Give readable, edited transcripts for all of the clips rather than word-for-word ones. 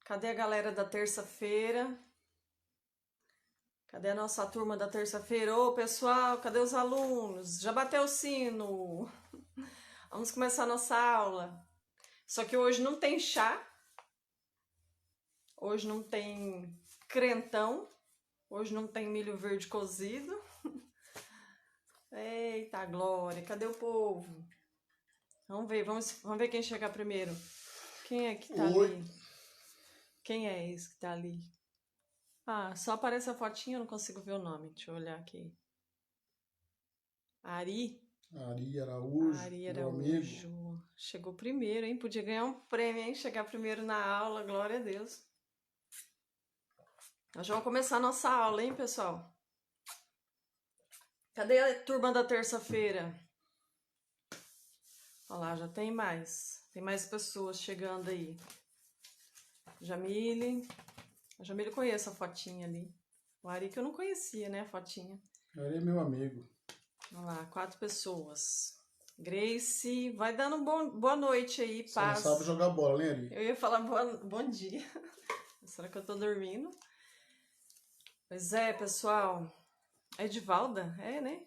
Cadê a galera da terça-feira? Cadê a nossa turma da terça-feira? Ô, pessoal, cadê os alunos? Já bateu o sino? Vamos começar a nossa aula. Só que hoje não tem chá, hoje não tem crentão, hoje não tem milho verde cozido. Eita glória, cadê o povo? Vamos ver quem chegar primeiro. Quem é que tá Oi. ali? Quem é esse que tá ali? Ah, só aparece a fotinha, eu não consigo ver o nome. Deixa eu olhar aqui. Ari Araújo, meu amigo. Araújo. Chegou primeiro, hein? Podia ganhar um prêmio, hein? Chegar primeiro na aula, glória a Deus. Nós já vamos começar a nossa aula, hein, pessoal? Cadê a turma da terça-feira? Olha lá, já tem mais. Tem mais pessoas chegando aí. Jamile. A Jamile conhece a fotinha ali. O Ari que eu não conhecia, né, a fotinha. Ari é meu amigo. Olha lá, 4 pessoas. Grace, vai dando boa noite aí, Você paz. não sabe jogar bola, né, Ari? Eu ia falar bom dia. Será que eu tô dormindo? Pois é, pessoal. Edivalda? É, né?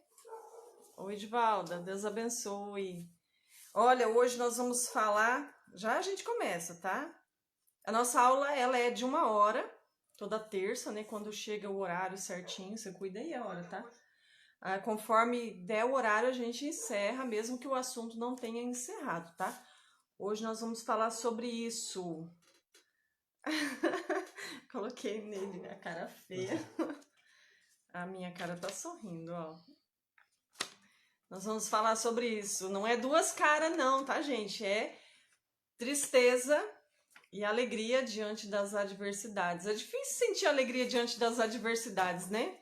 Oi, Edivalda, Deus abençoe. Olha, hoje nós vamos falar... Já a gente começa, tá? A nossa aula, ela é de 1 hora, toda terça, né? Quando chega o horário certinho, você cuida aí a hora, tá? Conforme der o horário, a gente encerra, mesmo que o assunto não tenha encerrado, tá? Hoje nós vamos falar sobre isso. Coloquei nele a cara feia. A minha cara tá sorrindo, ó. Nós vamos falar sobre isso. Não é 2 caras não, tá, gente? É tristeza e alegria diante das adversidades. É difícil sentir alegria diante das adversidades, né?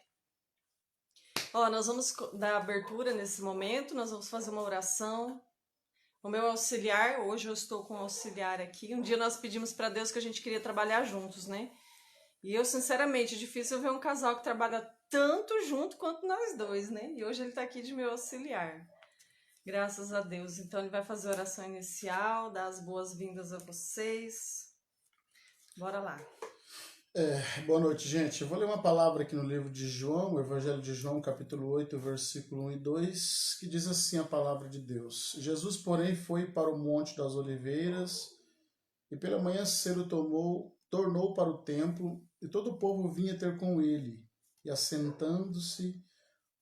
Ó, nós vamos dar abertura nesse momento, nós vamos fazer uma oração. O meu auxiliar, hoje eu estou com um auxiliar aqui. Um dia nós pedimos para Deus que a gente queria trabalhar juntos, né? E eu, sinceramente, é difícil ver um casal que trabalha tanto junto quanto nós dois, né? E hoje ele tá aqui de meu auxiliar. Graças a Deus. Então ele vai fazer a oração inicial, dar as boas-vindas a vocês. Bora lá. Boa noite, gente. Eu vou ler uma palavra aqui no livro de João, o Evangelho de João, capítulo 8, versículo 1 e 2, que diz assim a palavra de Deus. Jesus, porém, foi para o Monte das Oliveiras e pela manhã cedo tornou para o templo e todo o povo vinha ter com ele e assentando-se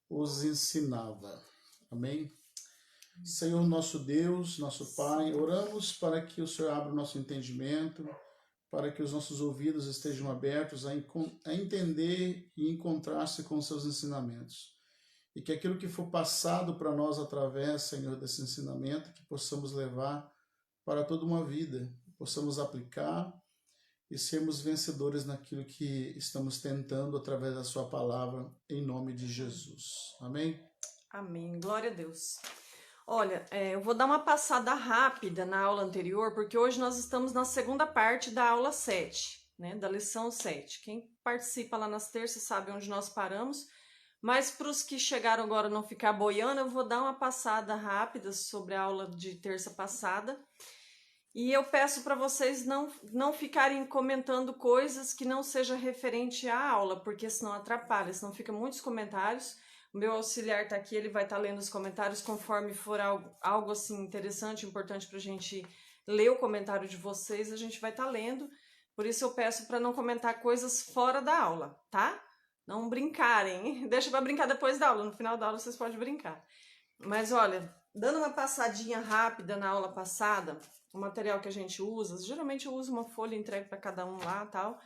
os ensinava. Amém? Senhor nosso Deus, nosso Pai, oramos para que o Senhor abra o nosso entendimento, para que os nossos ouvidos estejam abertos a entender e encontrar-se com os seus ensinamentos. E que aquilo que for passado para nós através, Senhor, desse ensinamento, que possamos levar para toda uma vida, possamos aplicar e sermos vencedores naquilo que estamos tentando através da sua palavra, em nome de Jesus. Amém? Amém. Glória a Deus. Olha, eu vou dar uma passada rápida na aula anterior, porque hoje nós estamos na segunda parte da aula 7, né, da lição 7. Quem participa lá nas terças sabe onde nós paramos, mas para os que chegaram agora não ficar boiando, eu vou dar uma passada rápida sobre a aula de terça passada. E eu peço para vocês não ficarem comentando coisas que não seja referente à aula, porque senão atrapalha, senão fica muitos comentários. O meu auxiliar está aqui, ele vai estar lendo os comentários conforme for algo assim interessante, importante para a gente ler o comentário de vocês, a gente vai estar lendo. Por isso eu peço para não comentar coisas fora da aula, tá? Não brincarem. Deixa para brincar depois da aula, no final da aula vocês podem brincar. Mas olha, dando uma passadinha rápida na aula passada, o material que a gente usa, geralmente eu uso uma folha entregue para cada um lá, tal.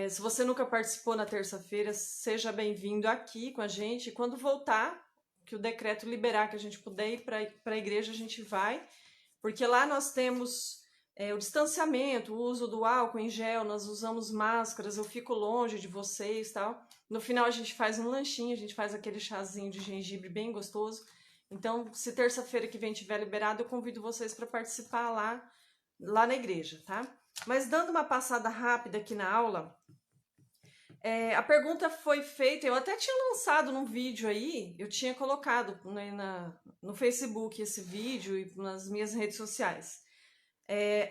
Se você nunca participou na terça-feira, seja bem-vindo aqui com a gente. E quando voltar, que o decreto liberar que a gente puder ir para a igreja, a gente vai. Porque lá nós temos o distanciamento, o uso do álcool em gel, nós usamos máscaras, eu fico longe de vocês, tal. No final a gente faz um lanchinho, a gente faz aquele chazinho de gengibre bem gostoso. Então, se terça-feira que vem tiver liberado, eu convido vocês para participar lá na igreja, tá? Mas dando uma passada rápida aqui na aula, a pergunta foi feita, eu até tinha lançado num vídeo aí, eu tinha colocado, né, no Facebook esse vídeo e nas minhas redes sociais.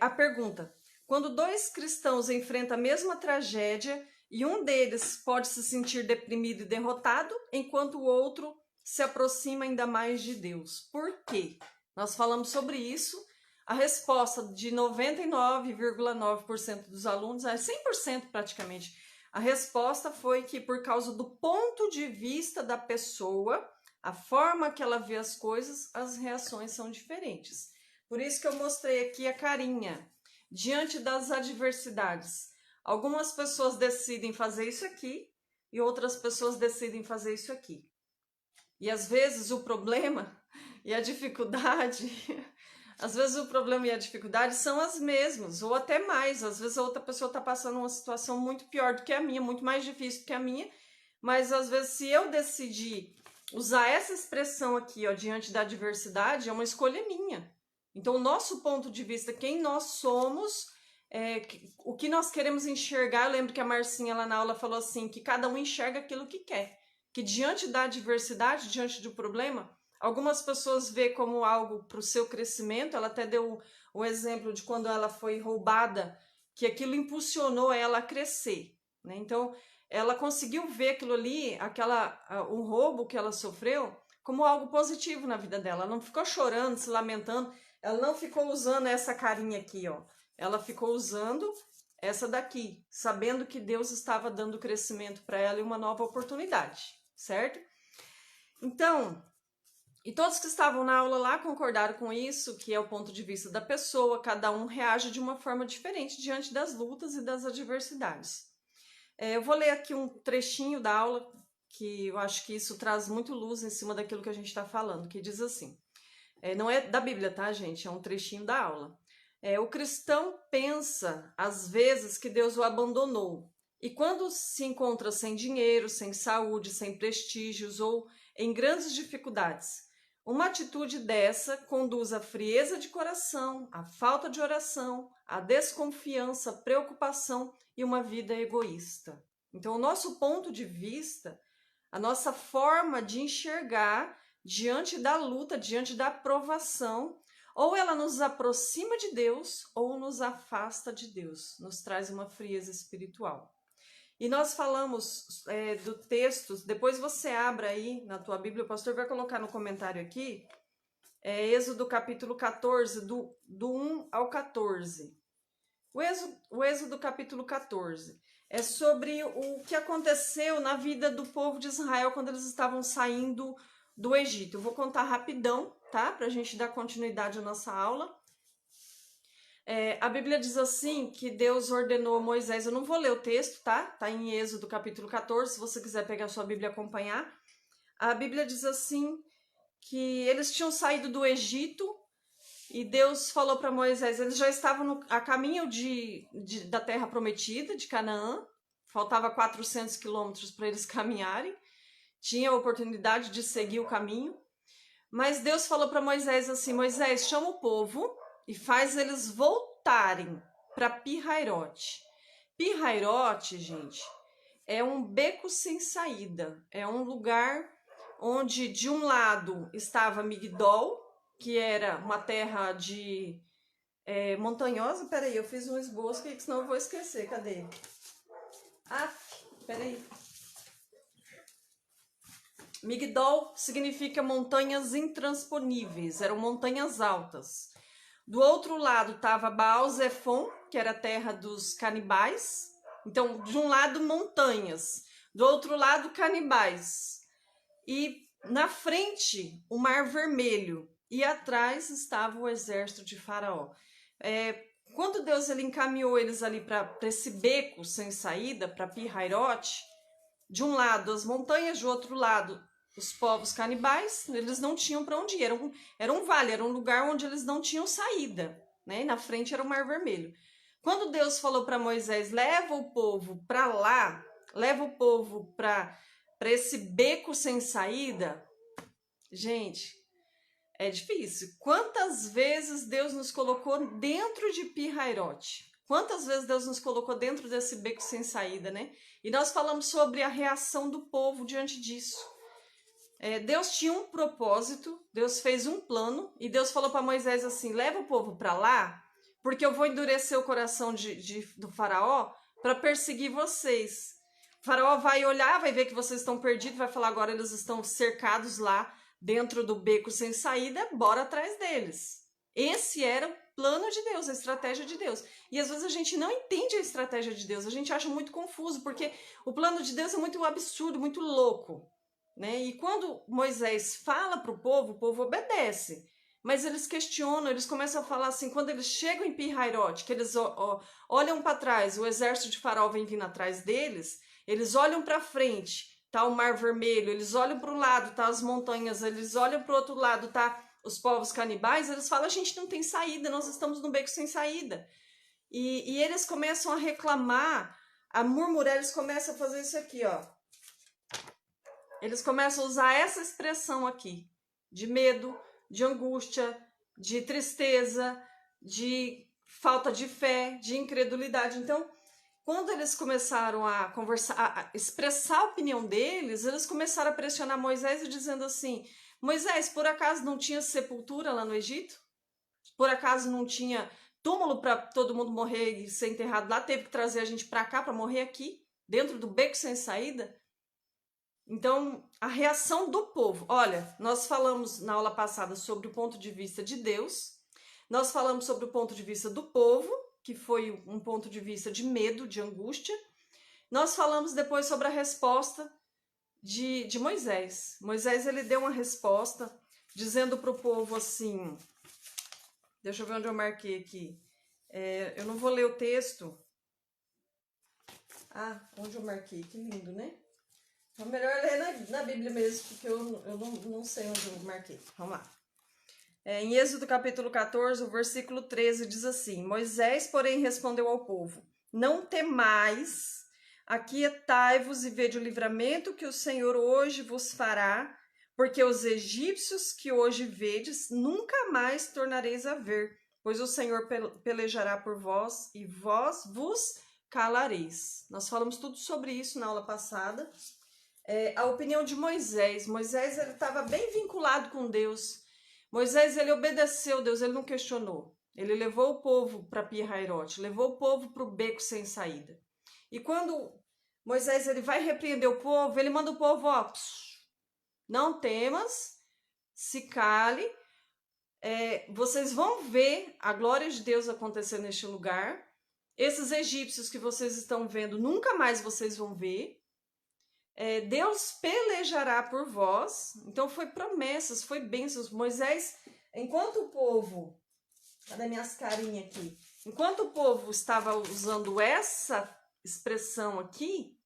A pergunta, Quando dois cristãos enfrentam a mesma tragédia e um deles pode se sentir deprimido e derrotado, enquanto o outro se aproxima ainda mais de Deus. Por quê? Nós falamos sobre isso. A resposta de 99,9% dos alunos, 100% praticamente, a resposta foi que por causa do ponto de vista da pessoa, a forma que ela vê as coisas, as reações são diferentes. Por isso que eu mostrei aqui a carinha. Diante das adversidades, algumas pessoas decidem fazer isso aqui e outras pessoas decidem fazer isso aqui. E às vezes o problema e a dificuldade, são as mesmas, ou até mais. Às vezes a outra pessoa está passando uma situação muito pior do que a minha, muito mais difícil do que a minha, mas às vezes se eu decidir usar essa expressão aqui, ó, diante da adversidade, é uma escolha minha. Então, o nosso ponto de vista, quem nós somos, o que nós queremos enxergar, eu lembro que a Marcinha lá na aula falou assim, que cada um enxerga aquilo que quer. Que diante da adversidade, diante do problema, algumas pessoas vê como algo para o seu crescimento. Ela até deu o exemplo de quando ela foi roubada, que aquilo impulsionou ela a crescer, né? Então, ela conseguiu ver aquilo ali, o roubo que ela sofreu, como algo positivo na vida dela. Ela não ficou chorando, se lamentando, ela não ficou usando essa carinha aqui, ó. Ela ficou usando essa daqui, sabendo que Deus estava dando crescimento para ela e uma nova oportunidade, certo? Então, e todos que estavam na aula lá concordaram com isso, que é o ponto de vista da pessoa, cada um reage de uma forma diferente diante das lutas e das adversidades. Eu vou ler aqui um trechinho da aula, que eu acho que isso traz muito luz em cima daquilo que a gente está falando, que diz assim, não é da Bíblia, tá, gente? É um trechinho da aula. O cristão pensa, às vezes, que Deus o abandonou. E quando se encontra sem dinheiro, sem saúde, sem prestígios ou em grandes dificuldades, uma atitude dessa conduz à frieza de coração, à falta de oração, à desconfiança, à preocupação e uma vida egoísta. Então, o nosso ponto de vista, a nossa forma de enxergar diante da luta, diante da provação, ou ela nos aproxima de Deus ou nos afasta de Deus, nos traz uma frieza espiritual. E nós falamos do texto, depois você abra aí na tua Bíblia, o pastor vai colocar no comentário aqui, Êxodo capítulo 14, do 1 ao 14. O Êxodo capítulo 14 é sobre o que aconteceu na vida do povo de Israel quando eles estavam saindo do Egito. Eu vou contar rapidão, tá? Para a gente dar continuidade à nossa aula. A Bíblia diz assim, que Deus ordenou a Moisés, eu não vou ler o texto, tá? Tá em Êxodo capítulo 14, se você quiser pegar a sua Bíblia e acompanhar. A Bíblia diz assim, que eles tinham saído do Egito e Deus falou para Moisés, eles já estavam a caminho da terra prometida, de Canaã, faltava 400 quilômetros para eles caminharem, tinha a oportunidade de seguir o caminho, mas Deus falou para Moisés assim, Moisés, chama o povo e faz eles voltarem para Pi-Hairote. Pi-Hairote, gente, é um beco sem saída, é um lugar onde de um lado estava Migdol, que era uma terra montanhosa. Peraí, eu fiz um esboço, que senão eu vou esquecer, cadê? Peraí. Migdol significa montanhas intransponíveis, eram montanhas altas. Do outro lado estava Baal-Zephon, que era a terra dos canibais. Então, de um lado, montanhas. Do outro lado, canibais. E na frente, o Mar Vermelho. E atrás estava o exército de Faraó. Quando Deus ele encaminhou eles ali para esse beco sem saída, para Pi-Hairote, de um lado as montanhas, do outro lado os povos canibais, eles não tinham para onde ir. Era um vale, era um lugar onde eles não tinham saída, né? E na frente era o Mar Vermelho. Quando Deus falou para Moisés, leva o povo para lá, leva o povo para esse beco sem saída, gente, é difícil. Quantas vezes Deus nos colocou dentro de Pi-Hairote? Quantas vezes Deus nos colocou dentro desse beco sem saída, né? E nós falamos sobre a reação do povo diante disso. Deus tinha um propósito, Deus fez um plano, e Deus falou para Moisés assim, leva o povo para lá, porque eu vou endurecer o coração do faraó para perseguir vocês. O faraó vai olhar, vai ver que vocês estão perdidos, vai falar, agora eles estão cercados lá dentro do beco sem saída, bora atrás deles. Esse era o plano de Deus, a estratégia de Deus. E às vezes a gente não entende a estratégia de Deus, a gente acha muito confuso, porque o plano de Deus é muito absurdo, muito louco, né? E quando Moisés fala para o povo obedece. Mas eles questionam, eles começam a falar assim, quando eles chegam em Pi-Hairote, que eles olham para trás, o exército de Faraó vem vindo atrás deles, eles olham para frente, tá o Mar Vermelho, eles olham para o lado, tá as montanhas, eles olham para o outro lado, tá os povos canibais, eles falam, a gente não tem saída, nós estamos no beco sem saída. E eles começam a reclamar, a murmurar, eles começam a fazer isso aqui, ó. Eles começam a usar essa expressão aqui, de medo, de angústia, de tristeza, de falta de fé, de incredulidade. Então, quando eles começaram a conversar, a expressar a opinião deles, eles começaram a pressionar Moisés dizendo assim, Moisés, por acaso não tinha sepultura lá no Egito? Por acaso não tinha túmulo para todo mundo morrer e ser enterrado lá? Teve que trazer a gente para cá para morrer aqui, dentro do beco sem saída? Então, a reação do povo. Olha, nós falamos na aula passada sobre o ponto de vista de Deus, nós falamos sobre o ponto de vista do povo, que foi um ponto de vista de medo, de angústia. Nós falamos depois sobre a resposta de Moisés. Moisés, ele deu uma resposta dizendo para o povo assim, deixa eu ver onde eu marquei aqui, eu não vou ler o texto. Ah, onde eu marquei, que lindo, né? É melhor ler na Bíblia mesmo, porque eu não sei onde eu marquei. Vamos lá. Em Êxodo capítulo 14, o versículo 13 diz assim, Moisés, porém, respondeu ao povo, não temais, aquietai-vos e vede o livramento que o Senhor hoje vos fará, porque os egípcios que hoje vedes, nunca mais tornareis a ver, pois o Senhor pelejará por vós e vós vos calareis. Nós falamos tudo sobre isso na aula passada. A opinião de Moisés. Moisés, ele estava bem vinculado com Deus. Moisés, ele obedeceu Deus, ele não questionou. Ele levou o povo para Pi-Hairote, levou o povo para o beco sem saída. E quando Moisés ele vai repreender o povo, ele manda o povo, ó, não temas, se cale, vocês vão ver a glória de Deus acontecer neste lugar. Esses egípcios que vocês estão vendo, nunca mais vocês vão ver. Deus pelejará por vós. Então foi promessas, foi bênçãos. Moisés, enquanto o povo, cadê minhas carinhas aqui? Enquanto o povo estava usando essa expressão aqui,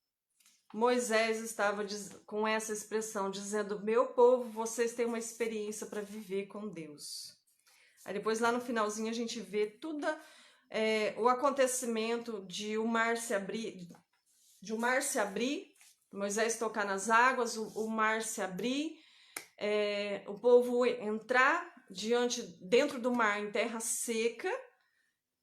Moisés estava com essa expressão, dizendo, meu povo, vocês têm uma experiência para viver com Deus. Aí depois lá no finalzinho a gente vê tudo o acontecimento de o mar se abrir, Moisés tocar nas águas, o mar se abrir, o povo entrar dentro do mar em terra seca,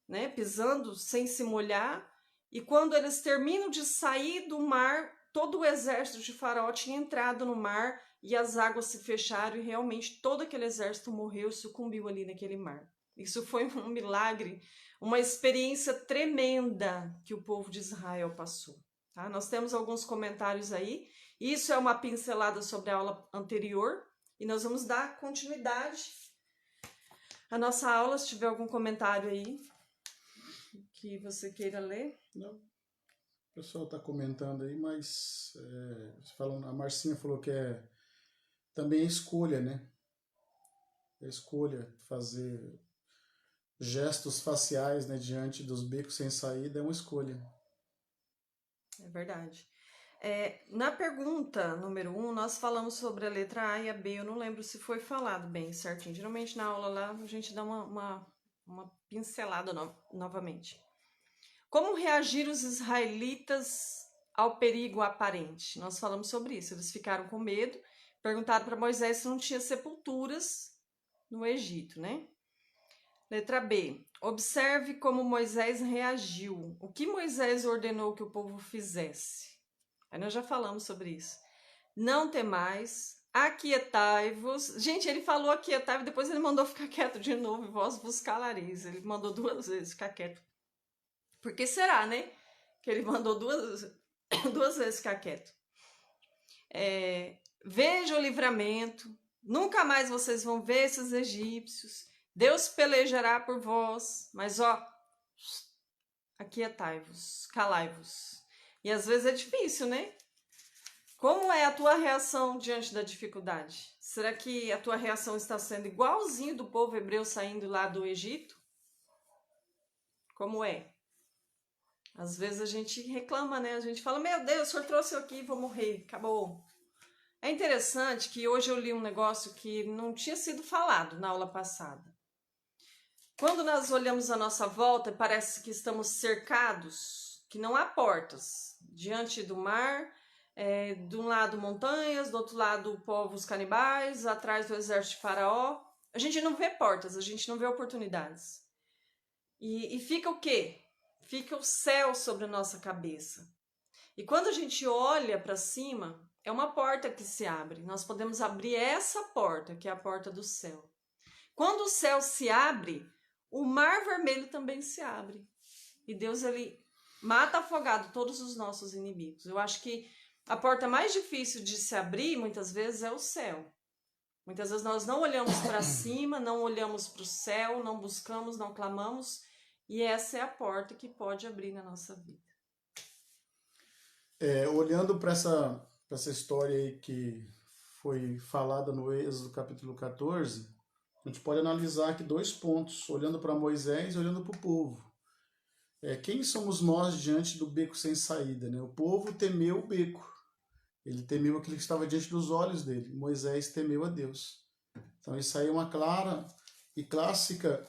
né, pisando sem se molhar, e quando eles terminam de sair do mar, todo o exército de Faraó tinha entrado no mar e as águas se fecharam e realmente todo aquele exército morreu, sucumbiu ali naquele mar. Isso foi um milagre, uma experiência tremenda que o povo de Israel passou. Tá? Nós temos alguns comentários aí. Isso é uma pincelada sobre a aula anterior e nós vamos dar continuidade à nossa aula. Se tiver algum comentário aí que você queira ler. Não. O pessoal está comentando aí, mas a Marcinha falou que também é escolha, né? É escolha fazer gestos faciais, né, diante dos becos sem saída, é uma escolha. É verdade. Na pergunta número 1, nós falamos sobre a letra A e a B. Eu não lembro se foi falado bem certinho. Geralmente na aula lá a gente dá uma pincelada novamente. Como reagir os israelitas ao perigo aparente? Nós falamos sobre isso. Eles ficaram com medo, perguntaram para Moisés se não tinha sepulturas no Egito, né? Letra B. Observe como Moisés reagiu. O que Moisés ordenou que o povo fizesse? Aí nós já falamos sobre isso. Não temais, aquietai-vos. Gente, ele falou aquietai-vos, depois ele mandou ficar quieto de novo, vós vos calareis. Ele mandou 2 vezes ficar quieto. Por que será, né? Que ele mandou duas vezes ficar quieto. Veja o livramento, nunca mais vocês vão ver esses egípcios. Deus pelejará por vós, mas aquietai-vos, calai-vos. E às vezes é difícil, né? Como é a tua reação diante da dificuldade? Será que a tua reação está sendo igualzinho do povo hebreu saindo lá do Egito? Como é? Às vezes a gente reclama, né? A gente fala, meu Deus, o Senhor trouxe eu aqui, vou morrer, acabou. É interessante que hoje eu li um negócio que não tinha sido falado na aula passada. Quando nós olhamos à nossa volta, parece que estamos cercados, que não há portas. Diante do mar, de um lado montanhas, do outro lado povos canibais, atrás do exército de Faraó. A gente não vê portas, a gente não vê oportunidades. E fica o quê? Fica o céu sobre a nossa cabeça. E quando a gente olha para cima, é uma porta que se abre. Nós podemos abrir essa porta, que é a porta do céu. Quando o céu se abre, o mar vermelho também se abre. E Deus, ele mata afogado todos os nossos inimigos. Eu acho que a porta mais difícil de se abrir, muitas vezes, é o céu. Muitas vezes nós não olhamos para cima, não olhamos para o céu, não buscamos, não clamamos. E essa é a porta que pode abrir na nossa vida. Olhando para essa história aí que foi falada no Êxodo capítulo 14, a gente pode analisar aqui 2 pontos, olhando para Moisés e olhando para o povo. Quem somos nós diante do beco sem saída? Né? O povo temeu o beco, ele temeu aquilo que estava diante dos olhos dele. Moisés temeu a Deus. Então isso aí é uma clara e clássica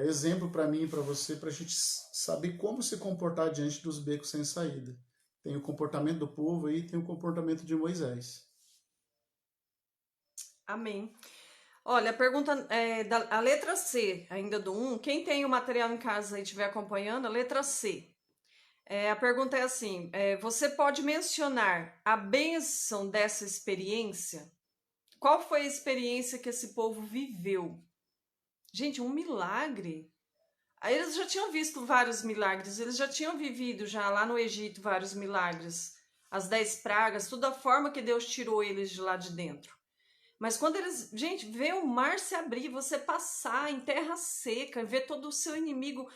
exemplo para mim e para você, para a gente saber como se comportar diante dos becos sem saída. Tem o comportamento do povo aí, tem o comportamento de Moisés. Amém. Olha, a pergunta a letra C, ainda do 1. Quem tem o material em casa e estiver acompanhando, a letra C. A pergunta é assim: você pode mencionar a bênção dessa experiência? Qual foi a experiência que esse povo viveu? Gente, um milagre. Aí eles já tinham visto vários milagres, eles já tinham vivido já lá no Egito vários milagres, as 10 pragas, tudo a forma que Deus tirou eles de lá de dentro. Mas quando eles, gente, ver o mar se abrir, você passar em terra seca, ver todo o seu inimigo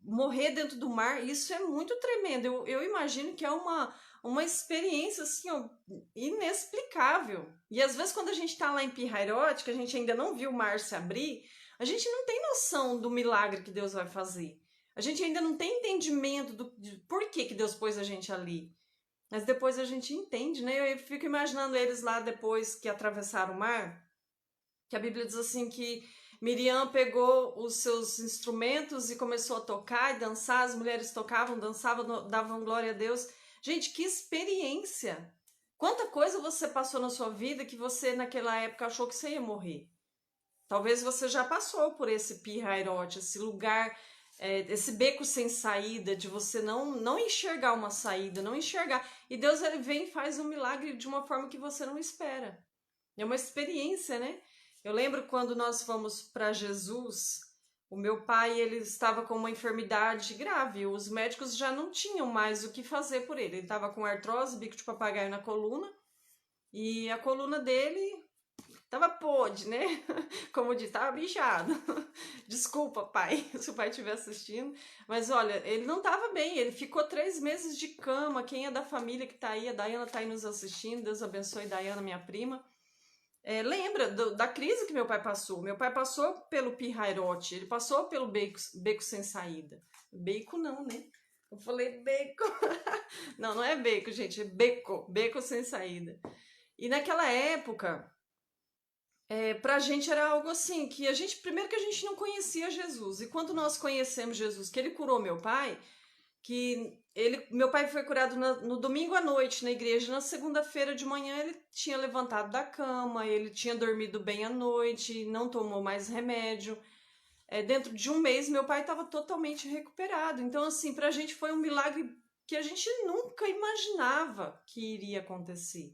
morrer dentro do mar, isso é muito tremendo. Eu imagino que é uma experiência assim, ó, inexplicável. E às vezes quando a gente tá lá em Pirrairote, que a gente ainda não viu o mar se abrir, a gente não tem noção do milagre que Deus vai fazer. A gente ainda não tem entendimento de por que Deus pôs a gente ali. Mas depois a gente entende, né? Eu fico imaginando eles lá depois que atravessaram o mar, que a Bíblia diz assim que Miriam pegou os seus instrumentos e começou a tocar e dançar, as mulheres tocavam, dançavam, davam glória a Deus. Gente, que experiência! Quanta coisa você passou na sua vida que você naquela época achou que você ia morrer. Talvez você já passou por esse Pirrairote, esse lugar, esse beco sem saída, de você não enxergar uma saída, não enxergar. E Deus, ele vem e faz um milagre de uma forma que você não espera. É uma experiência, né? Eu lembro quando nós fomos para Jesus, o meu pai, ele estava com uma enfermidade grave, os médicos já não tinham mais o que fazer por ele. Ele estava com artrose, bico de papagaio na coluna, e a coluna dele tava podre, né? Como diz, tava bichado. Desculpa, pai, se o pai estiver assistindo. Mas olha, ele não tava bem, ele ficou 3 meses de cama. Quem é da família que tá aí, a Dayana tá aí nos assistindo, Deus abençoe Dayana, minha prima. Lembra da crise que meu pai passou? Meu pai passou pelo Pirrairote, ele passou pelo beco sem saída. Beco não, né? Eu falei beco. Não é beco, gente, é beco sem saída. E naquela época, pra gente era algo assim, que primeiro que a gente não conhecia Jesus. E quando nós conhecemos Jesus, que ele curou meu pai, meu pai foi curado no domingo à noite na igreja, na segunda-feira de manhã ele tinha levantado da cama, ele tinha dormido bem à noite, não tomou mais remédio. Dentro de um mês meu pai estava totalmente recuperado. Então assim, pra gente foi um milagre que a gente nunca imaginava que iria acontecer.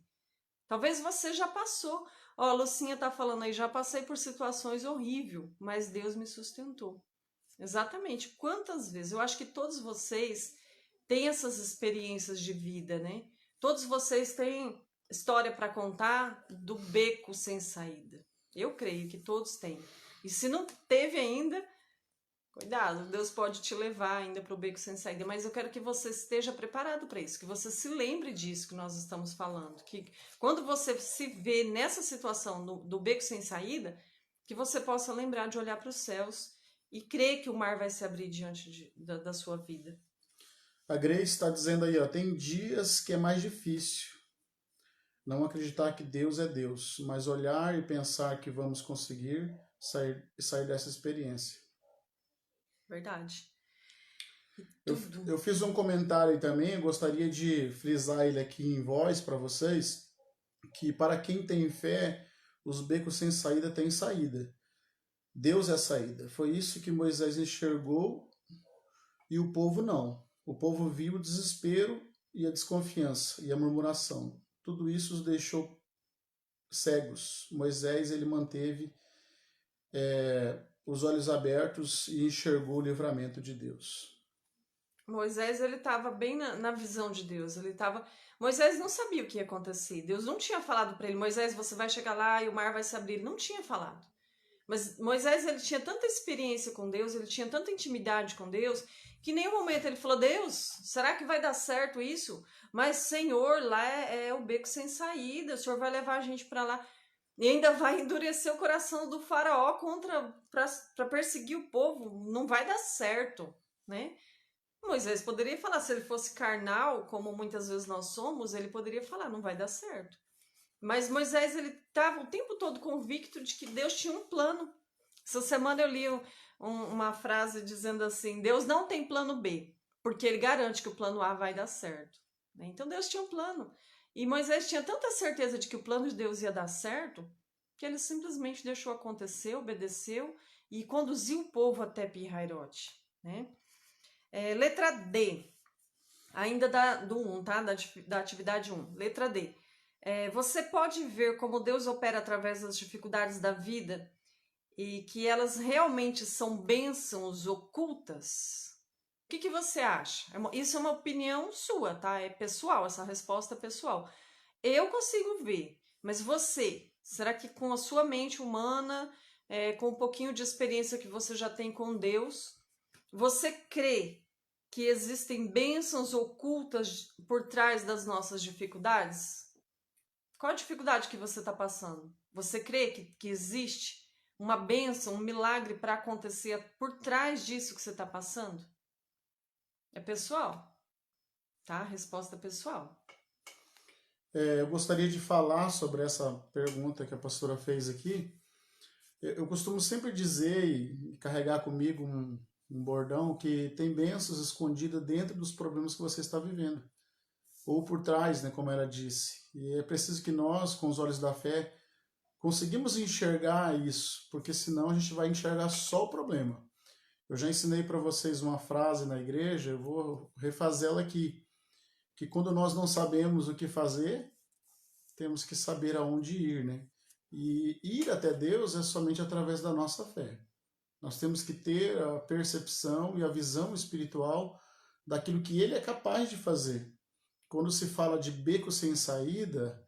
Talvez você já passou. Ó, a Lucinha tá falando aí, já passei por situações horríveis, mas Deus me sustentou. Exatamente. Quantas vezes? Eu acho que todos vocês têm essas experiências de vida, né? Todos vocês têm história para contar do beco sem saída. Eu creio que todos têm. E se não teve ainda, cuidado, Deus pode te levar ainda para o beco sem saída, mas eu quero que você esteja preparado para isso, que você se lembre disso que nós estamos falando, que quando você se vê nessa situação do beco sem saída, que você possa lembrar de olhar para os céus e crer que o mar vai se abrir diante da sua vida. A Grace está dizendo aí, ó, tem dias que é mais difícil não acreditar que Deus é Deus, mas olhar e pensar que vamos conseguir sair dessa experiência. Verdade. Eu fiz um comentário aí também, eu gostaria de frisar ele aqui em voz para vocês, que para quem tem fé, os becos sem saída têm saída. Deus é a saída. Foi isso que Moisés enxergou e o povo não. O povo viu o desespero e a desconfiança e a murmuração. Tudo isso os deixou cegos. Moisés ele manteve os olhos abertos e enxergou o livramento de Deus. Moisés, ele estava bem na visão de Deus. Moisés não sabia o que ia acontecer. Deus não tinha falado para ele, Moisés, você vai chegar lá e o mar vai se abrir. Ele não tinha falado. Mas Moisés, ele tinha tanta experiência com Deus, ele tinha tanta intimidade com Deus, que em nenhum momento ele falou, Deus, será que vai dar certo isso? Mas, Senhor, lá é o beco sem saída, o Senhor vai levar a gente para lá. E ainda vai endurecer o coração do faraó para perseguir o povo. Não vai dar certo, né? Moisés poderia falar, se ele fosse carnal, como muitas vezes nós somos, ele poderia falar, não vai dar certo. Mas Moisés, ele estava o tempo todo convicto de que Deus tinha um plano. Essa semana eu li uma frase dizendo assim, Deus não tem plano B, porque ele garante que o plano A vai dar certo. Então Deus tinha um plano. E Moisés tinha tanta certeza de que o plano de Deus ia dar certo, que ele simplesmente deixou acontecer, obedeceu e conduziu o povo até Pi-Hairote, né? Letra D, ainda do 1, tá? Da atividade 1. Letra D. Você pode ver como Deus opera através das dificuldades da vida e que elas realmente são bênçãos ocultas? O que você acha? Isso é uma opinião sua, tá? É pessoal, essa resposta é pessoal. Eu consigo ver, mas você, será que com a sua mente humana, com um pouquinho de experiência que você já tem com Deus, você crê que existem bênçãos ocultas por trás das nossas dificuldades? Qual a dificuldade que você está passando? Você crê que existe uma bênção, um milagre para acontecer por trás disso que você está passando? É pessoal, tá? Resposta pessoal. Eu gostaria de falar sobre essa pergunta que a pastora fez aqui. Eu costumo sempre dizer e carregar comigo um bordão que tem bênçãos escondidas dentro dos problemas que você está vivendo. Ou por trás, né, como ela disse. E é preciso que nós, com os olhos da fé, conseguimos enxergar isso, porque senão a gente vai enxergar só o problema. Eu já ensinei para vocês uma frase na igreja, eu vou refazê-la aqui, que quando nós não sabemos o que fazer, temos que saber aonde ir, né? E ir até Deus é somente através da nossa fé. Nós temos que ter a percepção e a visão espiritual daquilo que Ele é capaz de fazer. Quando se fala de beco sem saída,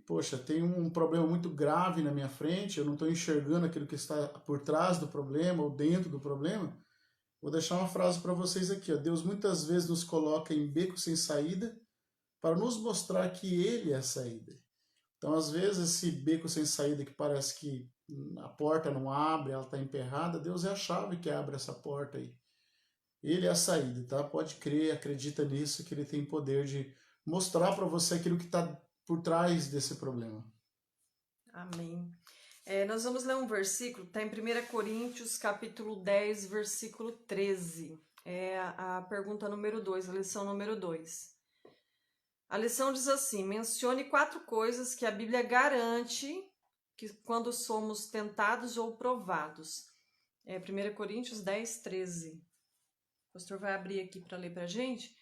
poxa, tem um problema muito grave na minha frente, eu não estou enxergando aquilo que está por trás do problema ou dentro do problema, vou deixar uma frase para vocês aqui. Ó. Deus muitas vezes nos coloca em beco sem saída para nos mostrar que Ele é a saída. Então, às vezes, esse beco sem saída que parece que a porta não abre, ela está emperrada, Deus é a chave que abre essa porta aí. Ele é a saída, tá? Pode crer, acredita nisso, que Ele tem poder de mostrar para você aquilo que está por trás desse problema. Amém. Nós vamos ler um versículo, está em 1 Coríntios, capítulo 10, versículo 13. É a pergunta número 2, a lição número 2. A lição diz assim, mencione 4 coisas que a Bíblia garante que quando somos tentados ou provados. 1 Coríntios 10, 13. O pastor vai abrir aqui para ler para a gente.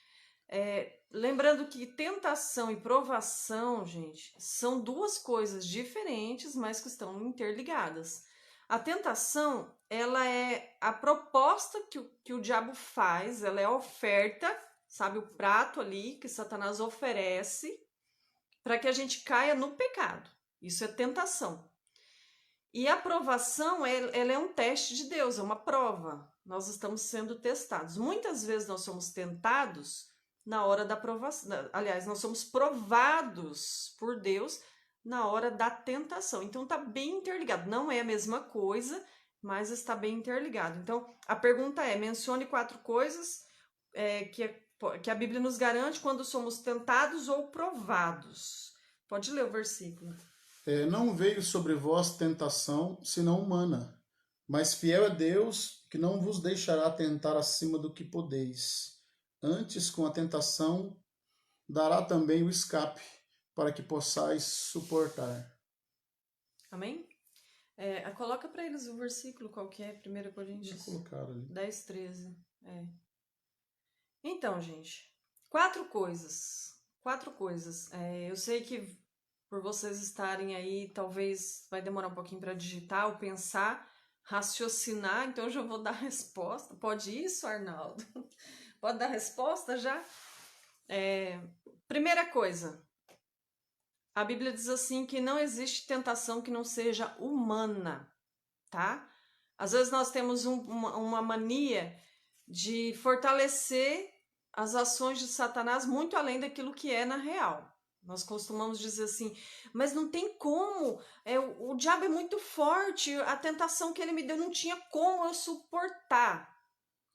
Lembrando que tentação e provação, gente, são duas coisas diferentes, mas que estão interligadas. A tentação, ela é a proposta que o diabo faz, ela é a oferta, sabe, o prato ali que Satanás oferece para que a gente caia no pecado. Isso é tentação. E a provação, ela é um teste de Deus, é uma prova. Nós estamos sendo testados. Muitas vezes nós somos tentados na hora da provação. Aliás, nós somos provados por Deus na hora da tentação. Então está bem interligado. Não é a mesma coisa, mas está bem interligado. Então a pergunta é: mencione 4 coisas que a Bíblia nos garante quando somos tentados ou provados. Pode ler o versículo. Não veio sobre vós tentação, senão humana, mas fiel é Deus, que não vos deixará tentar acima do que podeis. Antes, com a tentação, dará também o escape, para que possais suportar. Amém? Coloca para eles o versículo, qual que é? 1 Coríntios 10, 13. Então, gente, 4 coisas. 4 coisas. Eu sei que por vocês estarem aí, talvez vai demorar um pouquinho para digitar ou pensar, raciocinar, então eu já vou dar a resposta. Pode isso, Arnaldo? Pode dar a resposta já? Primeira coisa, a Bíblia diz assim que não existe tentação que não seja humana, tá? Às vezes nós temos uma mania de fortalecer as ações de Satanás muito além daquilo que é na real. Nós costumamos dizer assim, mas não tem como, o diabo é muito forte, a tentação que ele me deu não tinha como eu suportar.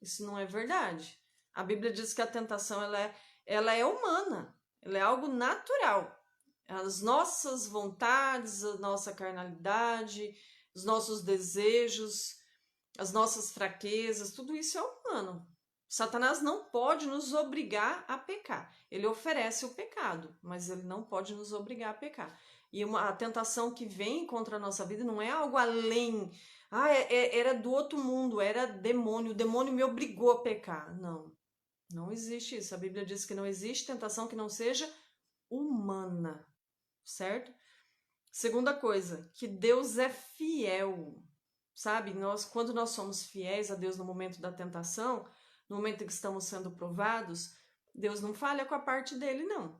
Isso não é verdade. A Bíblia diz que a tentação ela é humana, ela é algo natural. As nossas vontades, a nossa carnalidade, os nossos desejos, as nossas fraquezas, tudo isso é humano. Satanás não pode nos obrigar a pecar. Ele oferece o pecado, mas ele não pode nos obrigar a pecar. E a tentação que vem contra a nossa vida não é algo além. Era do outro mundo, era demônio. O demônio me obrigou a pecar. Não, não existe isso. A Bíblia diz que não existe tentação que não seja humana, certo? Segunda coisa, que Deus é fiel, sabe? Quando nós somos fiéis a Deus no momento da tentação, no momento em que estamos sendo provados, Deus não falha com a parte dele, não.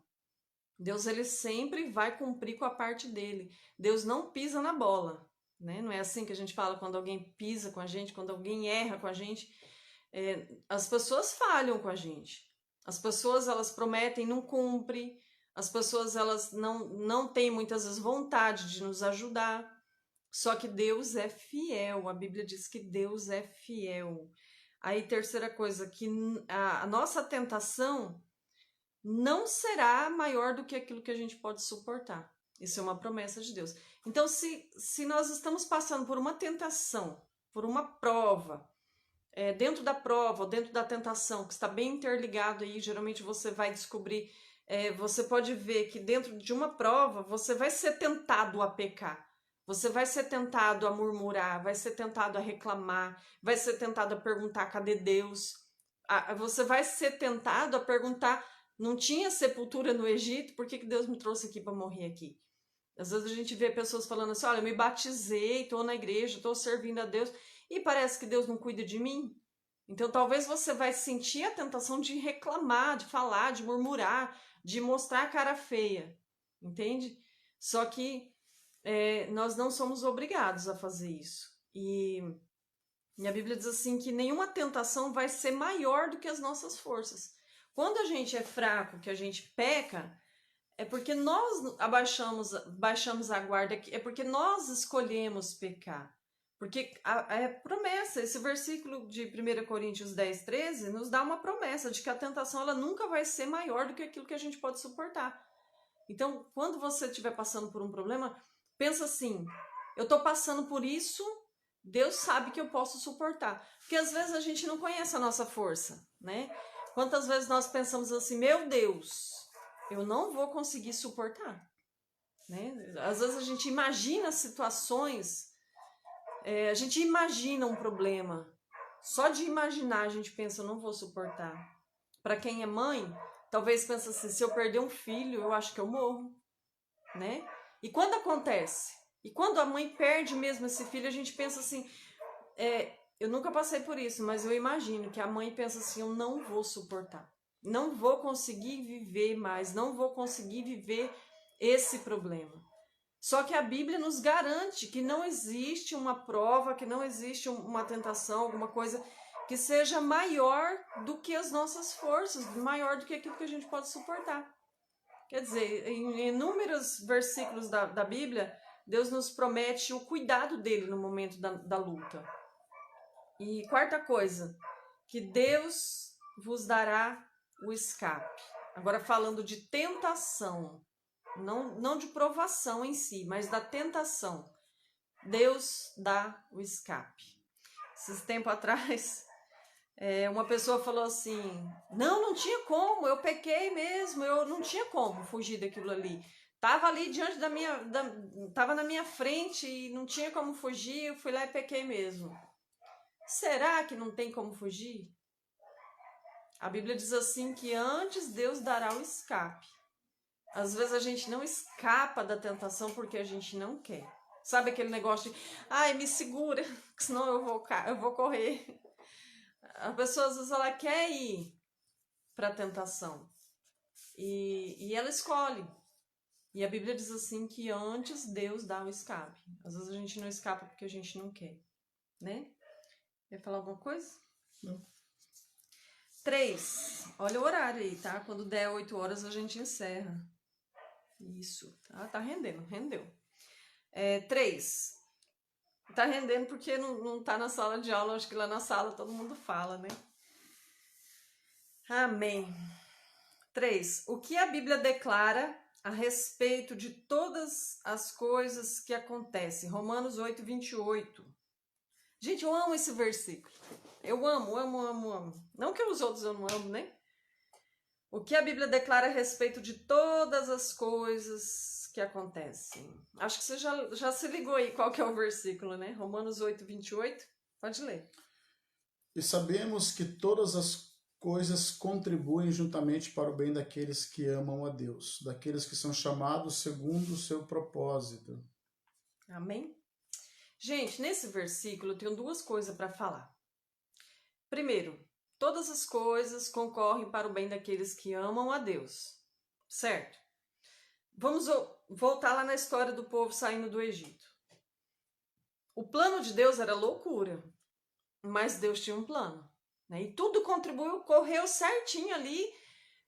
Deus, ele sempre vai cumprir com a parte dele. Deus não pisa na bola, né? Não é assim que a gente fala quando alguém pisa com a gente, quando alguém erra com a gente. As pessoas falham com a gente. As pessoas, elas prometem, não cumprem. As pessoas, elas não têm muitas vezes vontade de nos ajudar. Só que Deus é fiel. A Bíblia diz que Deus é fiel. Aí, terceira coisa, que a nossa tentação não será maior do que aquilo que a gente pode suportar. Isso é uma promessa de Deus. Então, se nós estamos passando por uma tentação, por uma prova, dentro da prova, ou dentro da tentação, que está bem interligado aí, geralmente você vai descobrir, você pode ver que dentro de uma prova, você vai ser tentado a pecar. Você vai ser tentado a murmurar, vai ser tentado a reclamar, vai ser tentado a perguntar cadê Deus? Você vai ser tentado a perguntar, não tinha sepultura no Egito, por que Deus me trouxe aqui para morrer aqui? Às vezes a gente vê pessoas falando assim, olha, eu me batizei, estou na igreja, estou servindo a Deus, e parece que Deus não cuida de mim. Então talvez você vai sentir a tentação de reclamar, de falar, de murmurar, de mostrar a cara feia, entende? Só que nós não somos obrigados a fazer isso. E a Bíblia diz assim que nenhuma tentação vai ser maior do que as nossas forças. Quando a gente é fraco, que a gente peca, é porque nós baixamos a guarda, é porque nós escolhemos pecar. Porque a promessa, esse versículo de 1 Coríntios 10, 13, nos dá uma promessa de que a tentação ela nunca vai ser maior do que aquilo que a gente pode suportar. Então, quando você estiver passando por um problema, pensa assim, eu estou passando por isso, Deus sabe que eu posso suportar. Porque às vezes a gente não conhece a nossa força, né? Quantas vezes nós pensamos assim, meu Deus, eu não vou conseguir suportar, né? Às vezes a gente imagina situações, a gente imagina um problema. Só de imaginar a gente pensa, eu não vou suportar. Para quem é mãe, talvez pensa assim, se eu perder um filho, eu acho que eu morro, né? E quando acontece? E quando a mãe perde mesmo esse filho, a gente pensa assim, eu nunca passei por isso, mas eu imagino que a mãe pensa assim, eu não vou suportar, não vou conseguir viver mais, não vou conseguir viver esse problema. Só que a Bíblia nos garante que não existe uma prova, que não existe uma tentação, alguma coisa que seja maior do que as nossas forças, maior do que aquilo que a gente pode suportar. Quer dizer, em inúmeros versículos da Bíblia, Deus nos promete o cuidado dele no momento da luta. E quarta coisa, que Deus vos dará o escape. Agora falando de tentação, não de provação em si, mas da tentação. Deus dá o escape. Esses tempos atrás, uma pessoa falou assim, não tinha como, eu pequei mesmo, eu não tinha como fugir daquilo ali. Tava ali diante tava na minha frente e não tinha como fugir, eu fui lá e pequei mesmo. Será que não tem como fugir? A Bíblia diz assim que antes Deus dará o escape. Às vezes a gente não escapa da tentação porque a gente não quer. Sabe aquele negócio de, ai, me segura, senão eu vou correr. A pessoa às vezes ela quer ir para a tentação e ela escolhe. E a Bíblia diz assim que antes Deus dá o escape. Às vezes a gente não escapa porque a gente não quer, né? Quer falar alguma coisa? Não. 3. Olha o horário aí, tá? Quando der 8 horas a gente encerra. Isso, tá rendendo, rendeu. 3. Tá rendendo porque não tá na sala de aula, acho que lá na sala todo mundo fala, né? Amém. 3. O que a Bíblia declara a respeito de todas as coisas que acontecem? Romanos 8, 28. Gente, eu amo esse versículo. Eu amo. Não que os outros eu não amo, né? O que a Bíblia declara a respeito de todas as coisas que acontecem. Acho que você já se ligou aí qual que é o versículo, né? Romanos 8, 28. Pode ler. E sabemos que todas as coisas contribuem juntamente para o bem daqueles que amam a Deus, daqueles que são chamados segundo o seu propósito. Amém? Gente, nesse versículo eu tenho duas coisas para falar. Primeiro, todas as coisas concorrem para o bem daqueles que amam a Deus, certo? Vamos voltar lá na história do povo saindo do Egito. O plano de Deus era loucura, mas Deus tinha um plano, né? E tudo contribuiu, correu certinho ali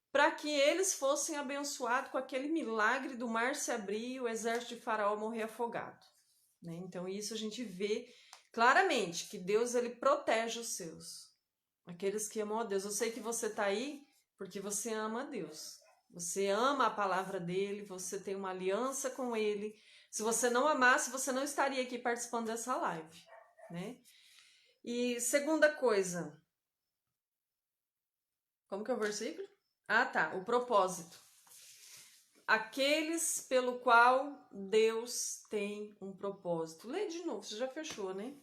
para que eles fossem abençoados com aquele milagre do mar se abrir e o exército de Faraó morrer afogado, né? Então isso a gente vê claramente que Deus ele protege os seus, aqueles que amam a Deus. Eu sei que você está aí porque você ama a Deus. Você ama a palavra dele, você tem uma aliança com ele. Se você não amasse, você não estaria aqui participando dessa live, né? E segunda coisa. Como que é o versículo? Ah, tá. O propósito. Aqueles pelo qual Deus tem um propósito. Lê de novo. Você já fechou, né?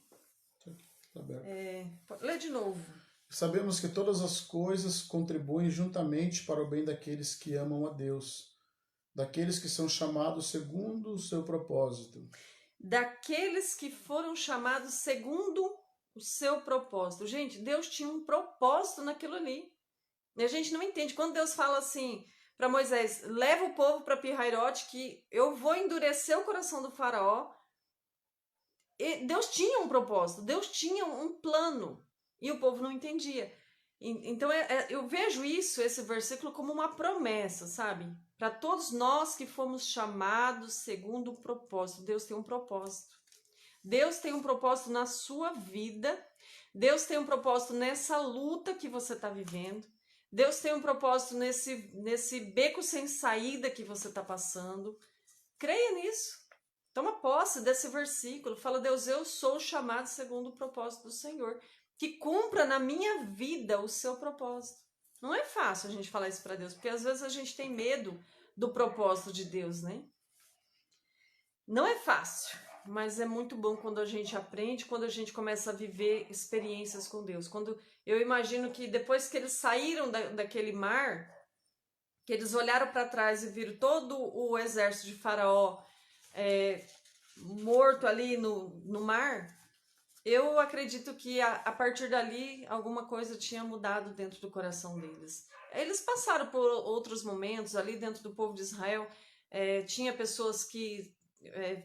Tá aberto. Lê de novo. Sabemos que todas as coisas contribuem juntamente para o bem daqueles que amam a Deus, daqueles que são chamados segundo o seu propósito. Daqueles que foram chamados segundo o seu propósito. Gente, Deus tinha um propósito naquilo ali. E a gente não entende. Quando Deus fala assim para Moisés, leva o povo para Pi-Hairote que eu vou endurecer o coração do faraó. E Deus tinha um propósito, Deus tinha um plano. E o povo não entendia. Então eu vejo esse versículo como uma promessa, sabe? Para todos nós que fomos chamados segundo o propósito. Deus tem um propósito. Deus tem um propósito na sua vida. Deus tem um propósito nessa luta que você está vivendo. Deus tem um propósito nesse beco sem saída que você está passando. Creia nisso. Toma posse desse versículo. Fala, Deus, eu sou chamado segundo o propósito do Senhor. Que cumpra na minha vida o seu propósito. Não é fácil a gente falar isso para Deus, porque às vezes a gente tem medo do propósito de Deus, né? Não é fácil, mas é muito bom quando a gente aprende, quando a gente começa a viver experiências com Deus. Quando eu imagino que depois que eles saíram daquele mar, que eles olharam para trás e viram todo o exército de Faraó morto ali no mar, eu acredito que a partir dali alguma coisa tinha mudado dentro do coração deles. Eles passaram por outros momentos ali dentro do povo de Israel, tinha pessoas que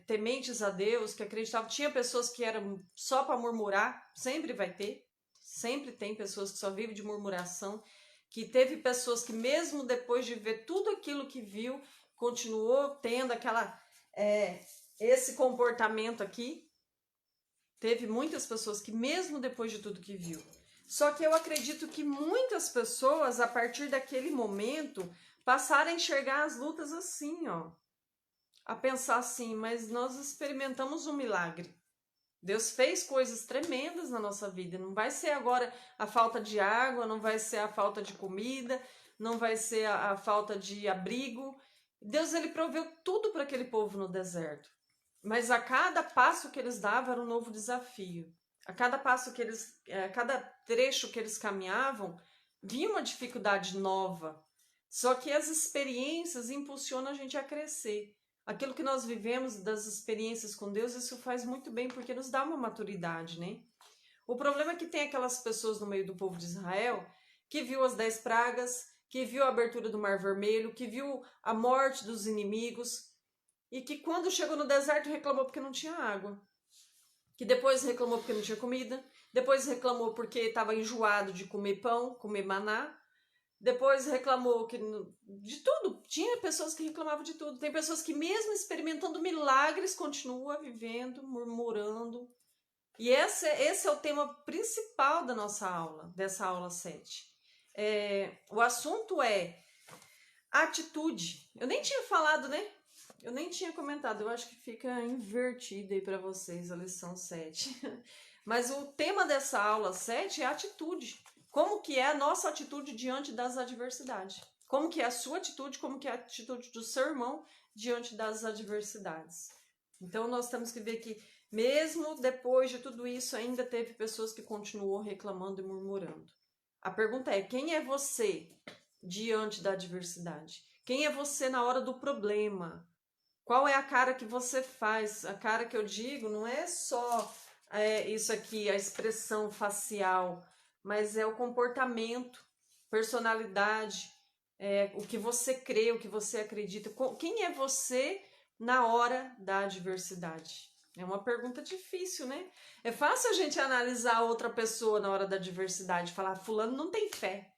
tementes a Deus, que acreditavam, tinha pessoas que eram só para murmurar, sempre vai ter, sempre tem pessoas que só vivem de murmuração, que teve pessoas que mesmo depois de ver tudo aquilo que viu, continuou tendo esse comportamento aqui. Teve muitas pessoas que mesmo depois de tudo que viu. Só que eu acredito que muitas pessoas, a partir daquele momento, passaram a enxergar as lutas assim, ó. A pensar assim, mas nós experimentamos um milagre. Deus fez coisas tremendas na nossa vida. Não vai ser agora a falta de água, não vai ser a falta de comida, não vai ser a falta de abrigo. Deus, ele proveu tudo para aquele povo no deserto. Mas a cada passo que eles davam era um novo desafio. A cada passo que eles, a cada trecho que eles caminhavam, vinha uma dificuldade nova. Só que as experiências impulsionam a gente a crescer. Aquilo que nós vivemos das experiências com Deus, isso faz muito bem, porque nos dá uma maturidade, né? O problema é que tem aquelas pessoas no meio do povo de Israel que viu as 10 pragas, que viu a abertura do Mar Vermelho, que viu a morte dos inimigos, e que quando chegou no deserto reclamou porque não tinha água. Que depois reclamou porque não tinha comida, depois reclamou porque estava enjoado de comer pão, comer maná, depois reclamou de tudo. Tinha pessoas que reclamavam de tudo. Tem pessoas que mesmo experimentando milagres continuam vivendo, murmurando. E esse é o tema principal da nossa aula, dessa aula 7. O assunto é atitude. Eu nem tinha falado, né? Eu nem tinha comentado. Eu acho que fica invertido aí para vocês a lição 7. Mas o tema dessa aula 7 é atitude. Como que é a nossa atitude diante das adversidades? Como que é a sua atitude, como que é a atitude do seu irmão diante das adversidades? Então nós temos que ver que mesmo depois de tudo isso, ainda teve pessoas que continuou reclamando e murmurando. A pergunta é, quem é você diante da adversidade? Quem é você na hora do problema? Qual é a cara que você faz? A cara que eu digo não é só isso aqui, a expressão facial, mas é o comportamento, personalidade, o que você crê, o que você acredita. Quem é você na hora da adversidade? É uma pergunta difícil, né? É fácil a gente analisar outra pessoa na hora da adversidade, falar, fulano não tem fé.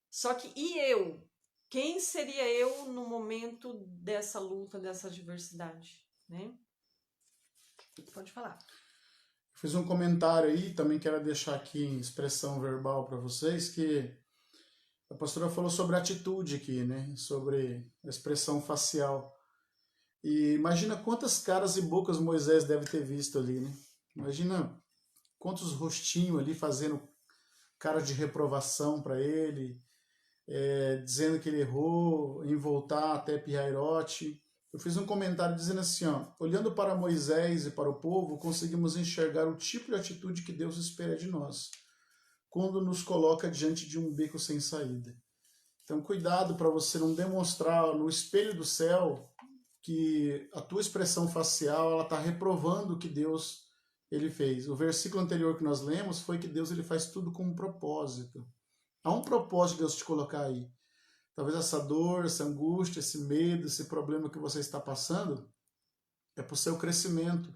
Só que, e eu? Quem seria eu no momento dessa luta, dessa adversidade, né? Pode falar. Fiz um comentário aí, também quero deixar aqui em expressão verbal para vocês, que a pastora falou sobre atitude aqui, né? Sobre a expressão facial. E imagina quantas caras e bocas Moisés deve ter visto ali, né? Imagina quantos rostinhos ali fazendo cara de reprovação para ele, dizendo que ele errou em voltar até Pi-Hahirote. Eu fiz um comentário dizendo assim, ó, olhando para Moisés e para o povo, conseguimos enxergar o tipo de atitude que Deus espera de nós, quando nos coloca diante de um beco sem saída. Então, cuidado para você não demonstrar no espelho do céu que a tua expressão facial ela está reprovando o que Deus ele fez. O versículo anterior que nós lemos foi que Deus ele faz tudo com um propósito. Há um propósito de Deus te colocar aí. Talvez essa dor, essa angústia, esse medo, esse problema que você está passando é para o seu crescimento.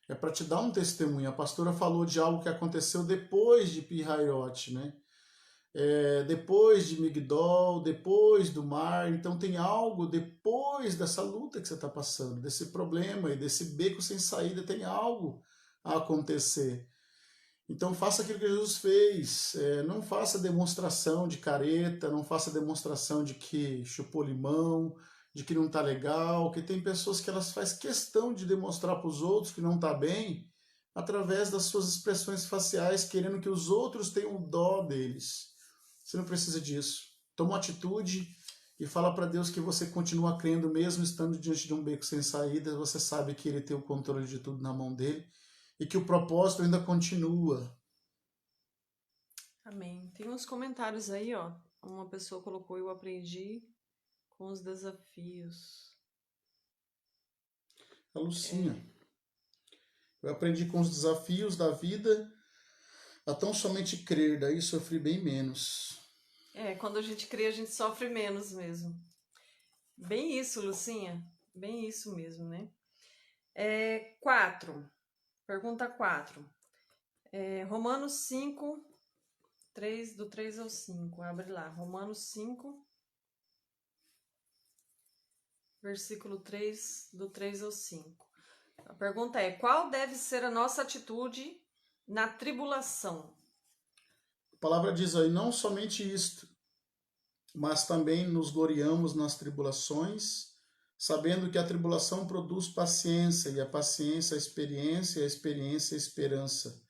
É para te dar um testemunho. A pastora falou de algo que aconteceu depois de Pi-Hahirote, né? Depois de Migdol, depois do mar. Então tem algo depois dessa luta que você está passando, desse problema e desse beco sem saída, tem algo a acontecer. Então faça aquilo que Jesus fez, não faça demonstração de careta, não faça demonstração de que chupou limão, de que não está legal, que tem pessoas que elas fazem questão de demonstrar para os outros que não está bem, através das suas expressões faciais, querendo que os outros tenham dó deles. Você não precisa disso. Toma uma atitude e fala para Deus que você continua crendo, mesmo estando diante de um beco sem saída, você sabe que Ele tem o controle de tudo na mão dele, e que o propósito ainda continua. Amém. Tem uns comentários aí, ó. Uma pessoa colocou, eu aprendi com os desafios. A Lucinha. Eu aprendi com os desafios da vida a tão somente crer, daí sofri bem menos. Quando a gente crê, a gente sofre menos mesmo. Bem isso, Lucinha. Bem isso mesmo, né? 4. Pergunta 4. Romanos 5, do 3 ao 5. Abre lá. Romanos 5, versículo 3, do 3 ao 5. A pergunta é: qual deve ser a nossa atitude na tribulação? A palavra diz aí, não somente isto, mas também nos gloriamos nas tribulações, sabendo que a tribulação produz paciência, e a paciência a experiência, e a experiência a esperança.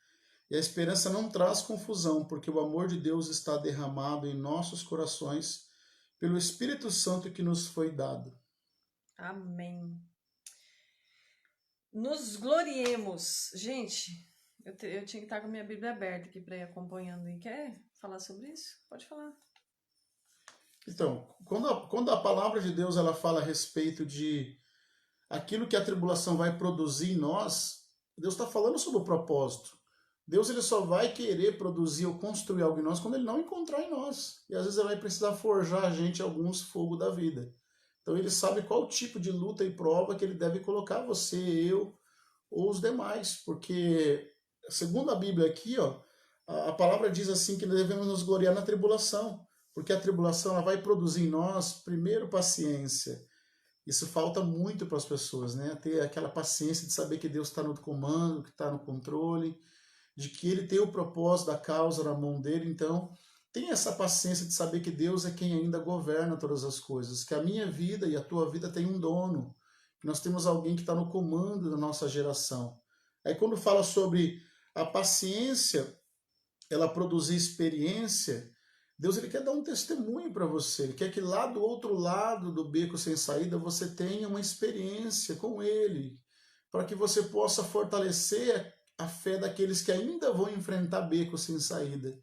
E a esperança não traz confusão, porque o amor de Deus está derramado em nossos corações pelo Espírito Santo que nos foi dado. Amém. Nos gloriemos. Gente, eu tinha que estar com a minha Bíblia aberta aqui para ir acompanhando. E quer falar sobre isso? Pode falar. Então, quando a palavra de Deus ela fala a respeito de aquilo que a tribulação vai produzir em nós, Deus está falando sobre o propósito. Deus ele só vai querer produzir ou construir algo em nós quando ele não encontrar em nós. E às vezes ele vai precisar forjar a gente alguns fogos da vida. Então ele sabe qual tipo de luta e prova que ele deve colocar você, eu ou os demais. Porque, segundo a Bíblia aqui, ó, a palavra diz assim que devemos nos gloriar na tribulação. Porque a tribulação ela vai produzir em nós, primeiro, paciência. Isso falta muito para as pessoas, né? Ter aquela paciência de saber que Deus está no comando, que está no controle, de que Ele tem o propósito da causa na mão dele. Então, tem essa paciência de saber que Deus é quem ainda governa todas as coisas, que a minha vida e a tua vida tem um dono, que nós temos alguém que está no comando da nossa geração. Aí quando fala sobre a paciência, ela produzir experiência, Deus ele quer dar um testemunho para você, ele quer que lá do outro lado do beco sem saída você tenha uma experiência com ele, para que você possa fortalecer a fé daqueles que ainda vão enfrentar beco sem saída.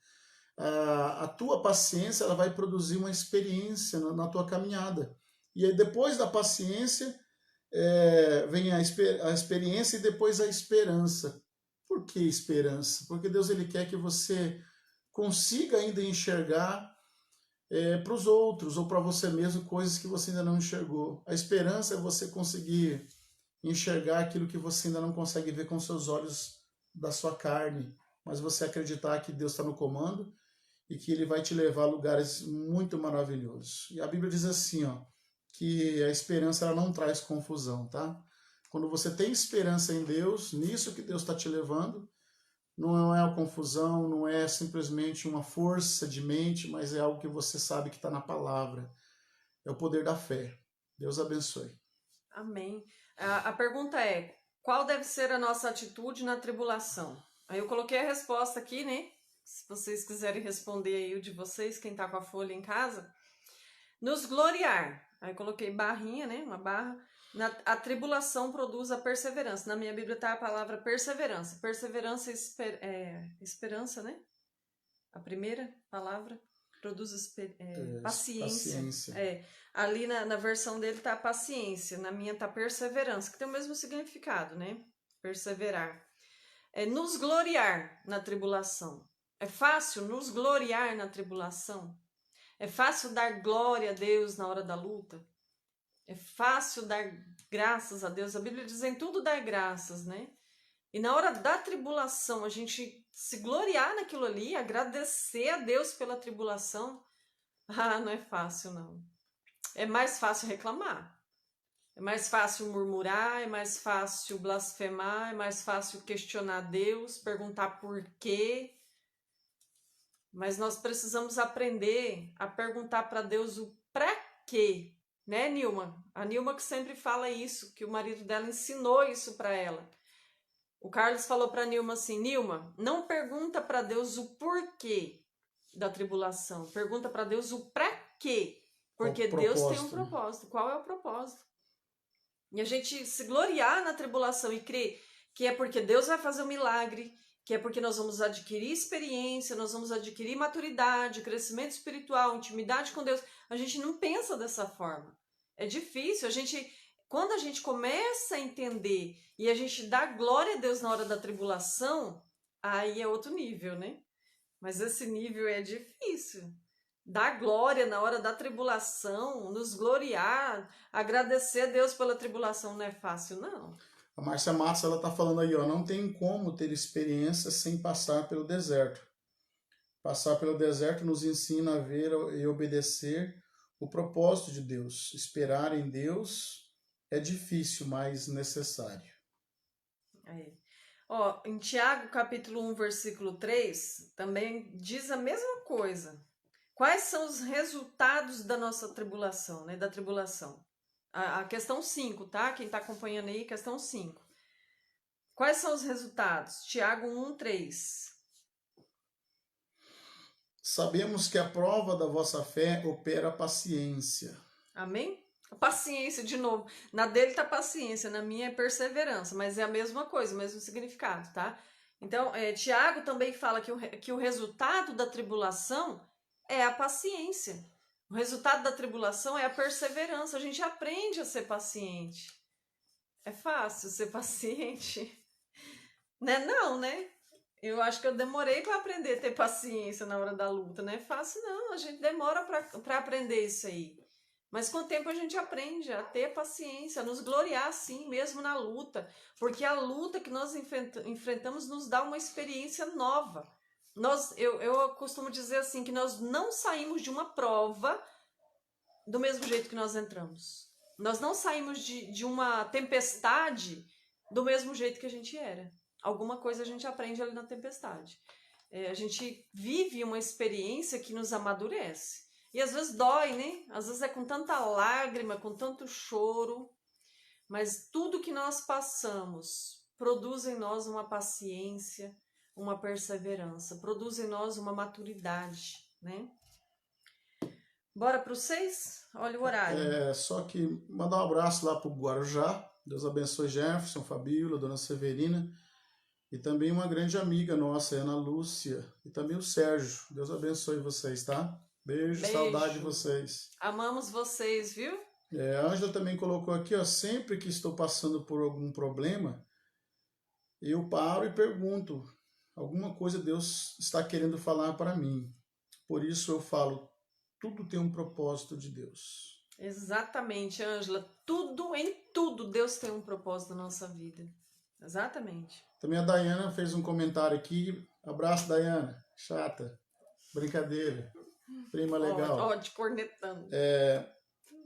A tua paciência ela vai produzir uma experiência na tua caminhada. E aí depois da paciência vem a experiência e depois a esperança. Por que esperança? Porque Deus ele quer que você consiga ainda enxergar para os outros ou para você mesmo coisas que você ainda não enxergou. A esperança é você conseguir enxergar aquilo que você ainda não consegue ver com seus olhos da sua carne, mas você acreditar que Deus está no comando e que Ele vai te levar a lugares muito maravilhosos. E a Bíblia diz assim, ó, que a esperança ela não traz confusão, tá? Quando você tem esperança em Deus, nisso que Deus está te levando, não é a confusão, não é simplesmente uma força de mente, mas é algo que você sabe que está na palavra. É o poder da fé. Deus abençoe. Amém. A pergunta é: qual deve ser a nossa atitude na tribulação? Aí eu coloquei a resposta aqui, né? Se vocês quiserem responder aí o de vocês, quem tá com a folha em casa. Nos gloriar. Aí eu coloquei barrinha, né? Uma barra. A tribulação produz a perseverança. Na minha Bíblia tá a palavra perseverança. Perseverança é esperança, né? A primeira palavra produz paciência. Ali na versão dele tá paciência. Na minha tá perseverança, que tem o mesmo significado, né? Perseverar. Nos gloriar na tribulação. É fácil nos gloriar na tribulação? É fácil dar glória a Deus na hora da luta? É fácil dar graças a Deus? A Bíblia diz em tudo dar graças, né? E na hora da tribulação, a gente se gloriar naquilo ali, agradecer a Deus pela tribulação, não é fácil, não. É mais fácil reclamar. É mais fácil murmurar, é mais fácil blasfemar, é mais fácil questionar Deus, perguntar por quê. Mas nós precisamos aprender a perguntar para Deus o pra quê. Né, Nilma? A Nilma que sempre fala isso, que o marido dela ensinou isso para ela. O Carlos falou para Nilma assim: Nilma, não pergunta para Deus o porquê da tribulação, pergunta para Deus o pra quê, porque Deus tem um propósito. Qual é o propósito? E a gente se gloriar na tribulação e crer que é porque Deus vai fazer um milagre, que é porque nós vamos adquirir experiência, nós vamos adquirir maturidade, crescimento espiritual, intimidade com Deus. A gente não pensa dessa forma. É difícil. Quando a gente começa a entender e a gente dá glória a Deus na hora da tribulação, aí é outro nível, né? Mas esse nível é difícil. Dar glória na hora da tribulação, nos gloriar, agradecer a Deus pela tribulação não é fácil, não. A Márcia Matos, ela tá falando aí, ó, não tem como ter experiência sem passar pelo deserto. Passar pelo deserto nos ensina a ver e obedecer o propósito de Deus. Esperar em Deus é difícil, mas necessário. É. Ó, em Tiago, capítulo 1, versículo 3, também diz a mesma coisa. Quais são os resultados da nossa tribulação, né? Da tribulação. A questão 5, tá? Quem está acompanhando aí, questão 5. Quais são os resultados? Tiago 1, 3. Sabemos que a prova da vossa fé opera paciência. Amém? A paciência, de novo. Na dele tá paciência, na minha é perseverança, mas é a mesma coisa, o mesmo significado, tá? Então, Tiago também fala que o resultado da tribulação é a paciência. O resultado da tribulação é a perseverança. A gente aprende a ser paciente. É fácil ser paciente? Né? Não, né? Eu acho que eu demorei para aprender a ter paciência na hora da luta. Não é fácil, não. A gente demora para aprender isso aí. Mas com o tempo a gente aprende a ter paciência, a nos gloriar assim, mesmo na luta. Porque a luta que nós enfrentamos nos dá uma experiência nova. Eu costumo dizer assim, que nós não saímos de uma prova do mesmo jeito que nós entramos. Nós não saímos de uma tempestade do mesmo jeito que a gente era. Alguma coisa a gente aprende ali na tempestade. A gente vive uma experiência que nos amadurece. E às vezes dói, né? Às vezes é com tanta lágrima, com tanto choro. Mas tudo que nós passamos produz em nós uma paciência, uma perseverança, produz em nós uma maturidade, né? Bora pro 6? Olha o horário. Só que mandar um abraço lá pro Guarujá. Deus abençoe Jefferson, Fabíola, Dona Severina. E também uma grande amiga nossa, Ana Lúcia. E também o Sérgio. Deus abençoe vocês, tá? Beijo. Saudade de vocês. Amamos vocês, viu? A Ângela também colocou aqui, ó, sempre que estou passando por algum problema, eu paro e pergunto, alguma coisa Deus está querendo falar para mim. Por isso eu falo, tudo tem um propósito de Deus. Exatamente, Ângela. Em tudo, Deus tem um propósito na nossa vida. Exatamente. Também a Dayana fez um comentário aqui. Abraço, Dayana. Chata. Brincadeira. Prima legal. Ó, te cornetando.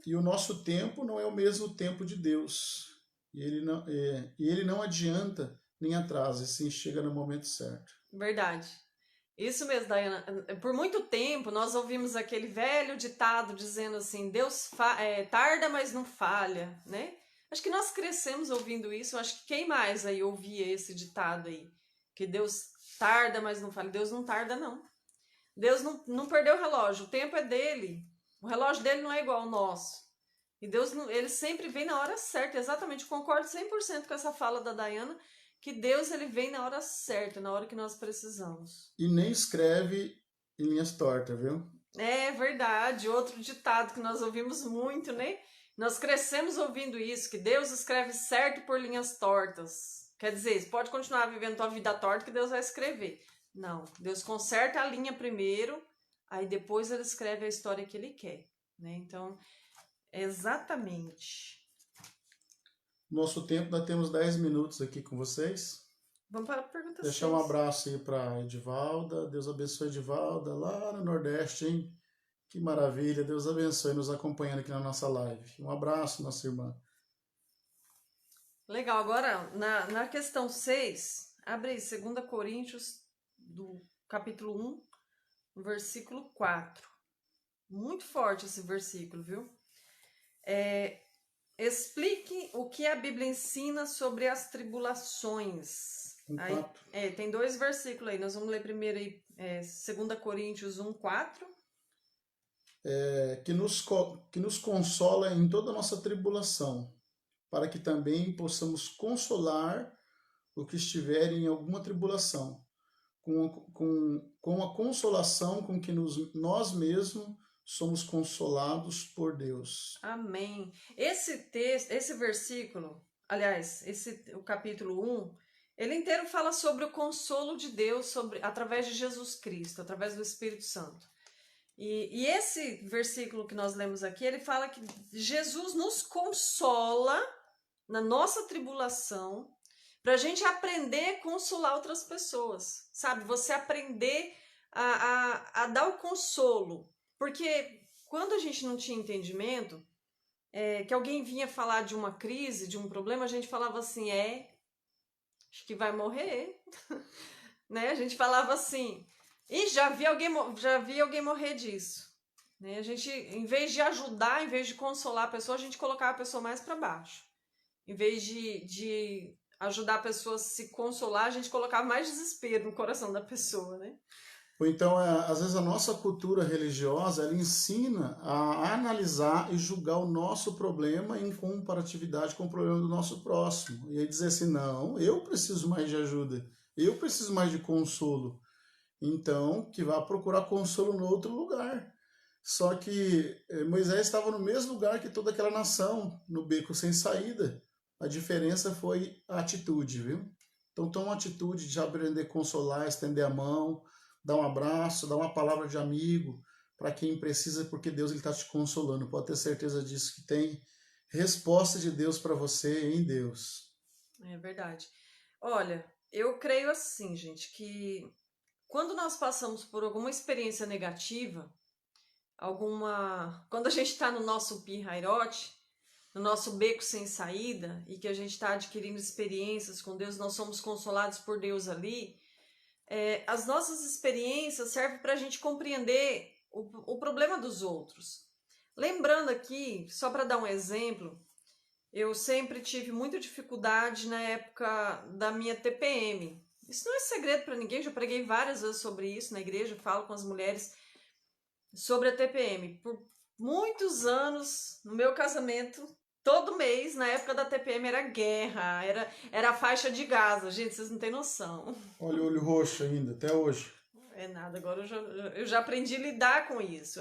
E o nosso tempo não é o mesmo tempo de Deus. E ele não adianta nem atrasa, assim chega no momento certo. Verdade. Isso mesmo, Dayana. Por muito tempo nós ouvimos aquele velho ditado dizendo assim, Deus tarda, mas não falha, né? Acho que nós crescemos ouvindo isso. Acho que quem mais aí ouvia esse ditado aí? Que Deus tarda, mas não falha. Deus não tarda, não. Deus não perdeu o relógio. O tempo é dele. O relógio dele não é igual ao nosso. E Deus, ele sempre vem na hora certa. Exatamente, concordo 100% com essa fala da Dayana, que Deus ele vem na hora certa, na hora que nós precisamos. E nem escreve em linhas tortas, viu? É verdade. Outro ditado que nós ouvimos muito, né? Nós crescemos ouvindo isso, que Deus escreve certo por linhas tortas. Quer dizer, você pode continuar vivendo tua vida torta que Deus vai escrever. Não, Deus conserta a linha primeiro, aí depois ele escreve a história que ele quer, né? Então, exatamente. Nosso tempo, nós temos 10 minutos aqui com vocês. Vamos para a pergunta 6. Deixar um abraço aí para Edivalda. Deus abençoe Edivalda, lá no Nordeste, hein? Que maravilha. Deus abençoe nos acompanhando aqui na nossa live. Um abraço, nossa irmã. Legal. Agora, na questão 6, abre aí 2 Coríntios, do capítulo 1, versículo 4. Muito forte esse versículo, viu? Explique o que a Bíblia ensina sobre as tribulações. Aí, tem 2 versículos aí. Nós vamos ler primeiro aí, 2 Coríntios 1, 4. Que nos consola em toda a nossa tribulação, para que também possamos consolar o que estiver em alguma tribulação, com a consolação com que nós mesmos somos consolados por Deus. Amém. Esse texto, esse versículo, aliás, o capítulo 1, ele inteiro fala sobre o consolo de Deus através de Jesus Cristo, através do Espírito Santo. E esse versículo que nós lemos aqui, ele fala que Jesus nos consola na nossa tribulação para a gente aprender a consolar outras pessoas, sabe? Você aprender a dar o consolo. Porque quando a gente não tinha entendimento, que alguém vinha falar de uma crise, de um problema, a gente falava assim, acho que vai morrer, né? A gente falava assim, e já vi alguém morrer disso, né? A gente, em vez de ajudar, em vez de consolar a pessoa, a gente colocava a pessoa mais para baixo. Em vez de ajudar a pessoa a se consolar, a gente colocava mais desespero no coração da pessoa, né? Ou então, às vezes a nossa cultura religiosa, ela ensina a analisar e julgar o nosso problema em comparatividade com o problema do nosso próximo. E aí dizer assim, não, eu preciso mais de ajuda, eu preciso mais de consolo. Então, que vá procurar consolo no outro lugar. Só que Moisés estava no mesmo lugar que toda aquela nação, no beco sem saída. A diferença foi a atitude, viu? Então, toma uma atitude de aprender a consolar, estender a mão, dar um abraço, dar uma palavra de amigo para quem precisa, porque Deus está te consolando. Pode ter certeza disso, que tem resposta de Deus para você em Deus. É verdade. Olha, eu creio assim, gente, que quando nós passamos por alguma experiência negativa, quando a gente está no nosso pirrairote, no nosso beco sem saída, e que a gente está adquirindo experiências com Deus, nós somos consolados por Deus ali, as nossas experiências servem para a gente compreender o problema dos outros. Lembrando aqui, só para dar um exemplo, eu sempre tive muita dificuldade na época da minha TPM. Isso não é segredo para ninguém, já preguei várias vezes sobre isso na igreja, falo com as mulheres sobre a TPM. Por muitos anos, no meu casamento, todo mês, na época da TPM, era guerra, era a faixa de Gaza. Gente, vocês não têm noção. Olha o olho roxo ainda, até hoje. É nada, agora eu já aprendi a lidar com isso.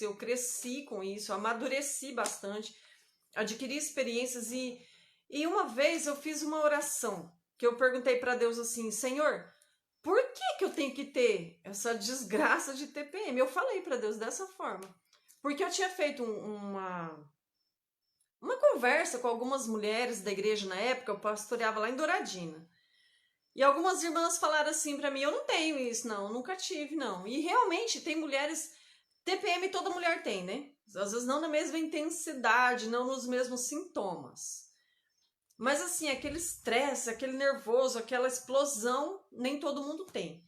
Eu cresci com isso, eu amadureci bastante, adquiri experiências e uma vez eu fiz uma oração que eu perguntei para Deus assim, Senhor, por que eu tenho que ter essa desgraça de TPM? Eu falei para Deus dessa forma, porque eu tinha feito uma conversa com algumas mulheres da igreja na época, eu pastoreava lá em Douradina. E algumas irmãs falaram assim para mim, eu não tenho isso não, nunca tive não. E realmente tem mulheres, TPM toda mulher tem, né? Às vezes não na mesma intensidade, não nos mesmos sintomas. Mas assim, aquele estresse, aquele nervoso, aquela explosão, nem todo mundo tem.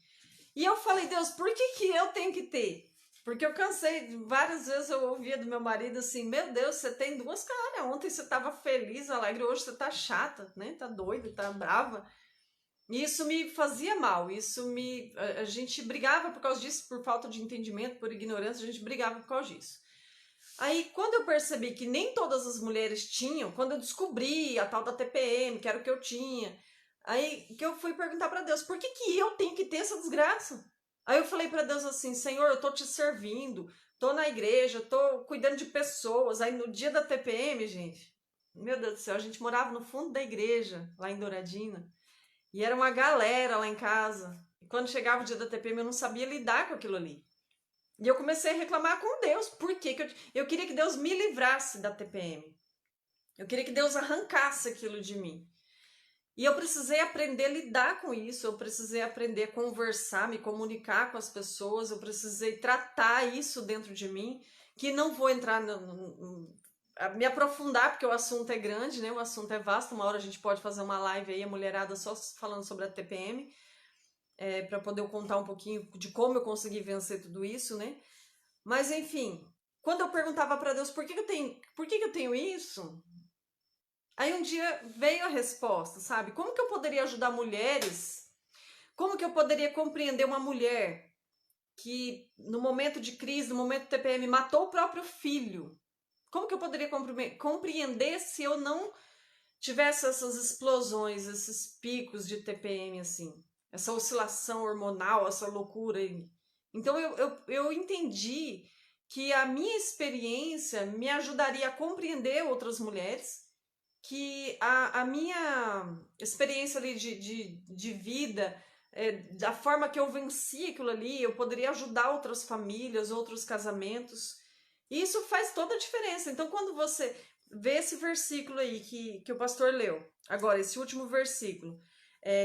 E eu falei, Deus, por que eu tenho que ter? Porque eu cansei, várias vezes eu ouvia do meu marido assim, meu Deus, você tem duas caras, ontem você estava feliz, alegre, hoje você tá chata, né? Tá doida, tá brava. E isso me fazia mal, a gente brigava por causa disso, por falta de entendimento, por ignorância, a gente brigava por causa disso. Aí, quando eu percebi que nem todas as mulheres tinham, quando eu descobri a tal da TPM, que era o que eu tinha, aí que eu fui perguntar para Deus, por que eu tenho que ter essa desgraça? Aí eu falei para Deus assim, Senhor, eu tô te servindo, tô na igreja, tô cuidando de pessoas. Aí no dia da TPM, gente, meu Deus do céu, a gente morava no fundo da igreja, lá em Douradina, e era uma galera lá em casa. E quando chegava o dia da TPM, eu não sabia lidar com aquilo ali. E eu comecei a reclamar com Deus. Por quê? Eu queria que Deus me livrasse da TPM. Eu queria que Deus arrancasse aquilo de mim. E eu precisei aprender a lidar com isso. Eu precisei aprender a conversar, me comunicar com as pessoas. Eu precisei tratar isso dentro de mim. Que não vou entrar me aprofundar, porque o assunto é grande, né? O assunto é vasto. Uma hora a gente pode fazer uma live aí, a mulherada só falando sobre a TPM. Para poder eu contar um pouquinho de como eu consegui vencer tudo isso, né? Mas enfim, quando eu perguntava para Deus por que eu tenho isso, aí um dia veio a resposta, sabe? Como que eu poderia ajudar mulheres? Como que eu poderia compreender uma mulher que no momento de crise, no momento do TPM, matou o próprio filho? Como que eu poderia compreender se eu não tivesse essas explosões, esses picos de TPM assim? essa oscilação hormonal, essa loucura aí. Então eu entendi que a minha experiência me ajudaria a compreender outras mulheres, que a minha experiência ali de vida, da forma que eu venci aquilo ali, eu poderia ajudar outras famílias, outros casamentos. E isso faz toda a diferença. Então, quando você vê esse versículo aí que o pastor leu, agora, esse último versículo,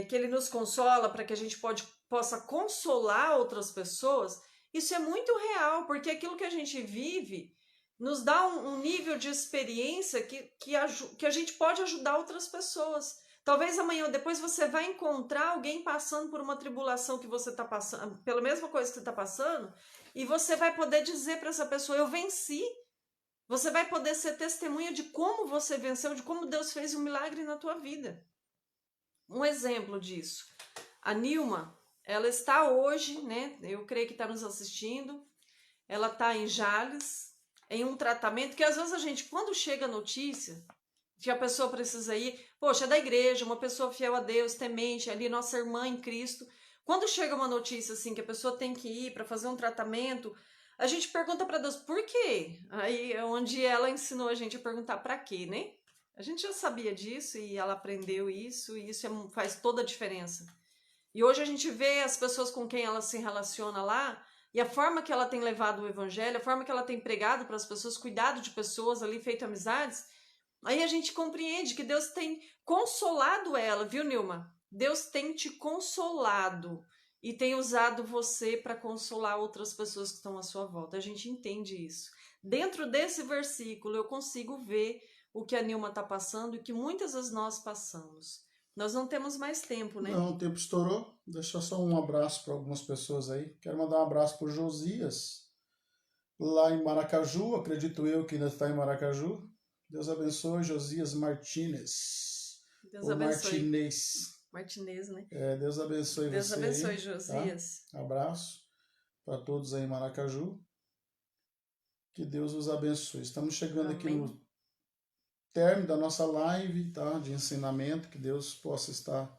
que ele nos consola para que a gente possa consolar outras pessoas, isso é muito real, porque aquilo que a gente vive nos dá um nível de experiência que a gente pode ajudar outras pessoas. Talvez amanhã ou depois você vai encontrar alguém passando por uma tribulação que você está passando, pela mesma coisa que você está passando, e você vai poder dizer para essa pessoa, eu venci. Você vai poder ser testemunha de como você venceu, de como Deus fez um milagre na tua vida. Um exemplo disso. A Nilma, ela está hoje, né? Eu creio que está nos assistindo. Ela está em Jales, em um tratamento que às vezes a gente, quando chega a notícia que a pessoa precisa ir, poxa, é da igreja, uma pessoa fiel a Deus, temente, ali nossa irmã em Cristo. Quando chega uma notícia assim que a pessoa tem que ir para fazer um tratamento, a gente pergunta para Deus, por quê? Aí é onde ela ensinou a gente a perguntar para quê, né? A gente já sabia disso e ela aprendeu isso e isso faz toda a diferença. E hoje a gente vê as pessoas com quem ela se relaciona lá e a forma que ela tem levado o evangelho, a forma que ela tem pregado para as pessoas, cuidado de pessoas ali, feito amizades. Aí a gente compreende que Deus tem consolado ela, viu, Nilma? Deus tem te consolado e tem usado você para consolar outras pessoas que estão à sua volta. A gente entende isso. Dentro desse versículo eu consigo ver o que a Nilma está passando e que muitas vezes nós passamos. Nós não temos mais tempo, né? Não, o tempo estourou. Deixa só um abraço para algumas pessoas aí. Quero mandar um abraço para o Josias, lá em Maracaju. Acredito eu que ainda está em Maracaju. Deus abençoe, Josias Martínez. Deus Ou abençoe. Martinez. Martinez, né? Deus abençoe Deus você abençoe, aí, Josias. tá? Abraço para todos aí em Maracaju. Que Deus os abençoe. Estamos chegando aqui no término da nossa live, tá? De ensinamento. Que Deus possa estar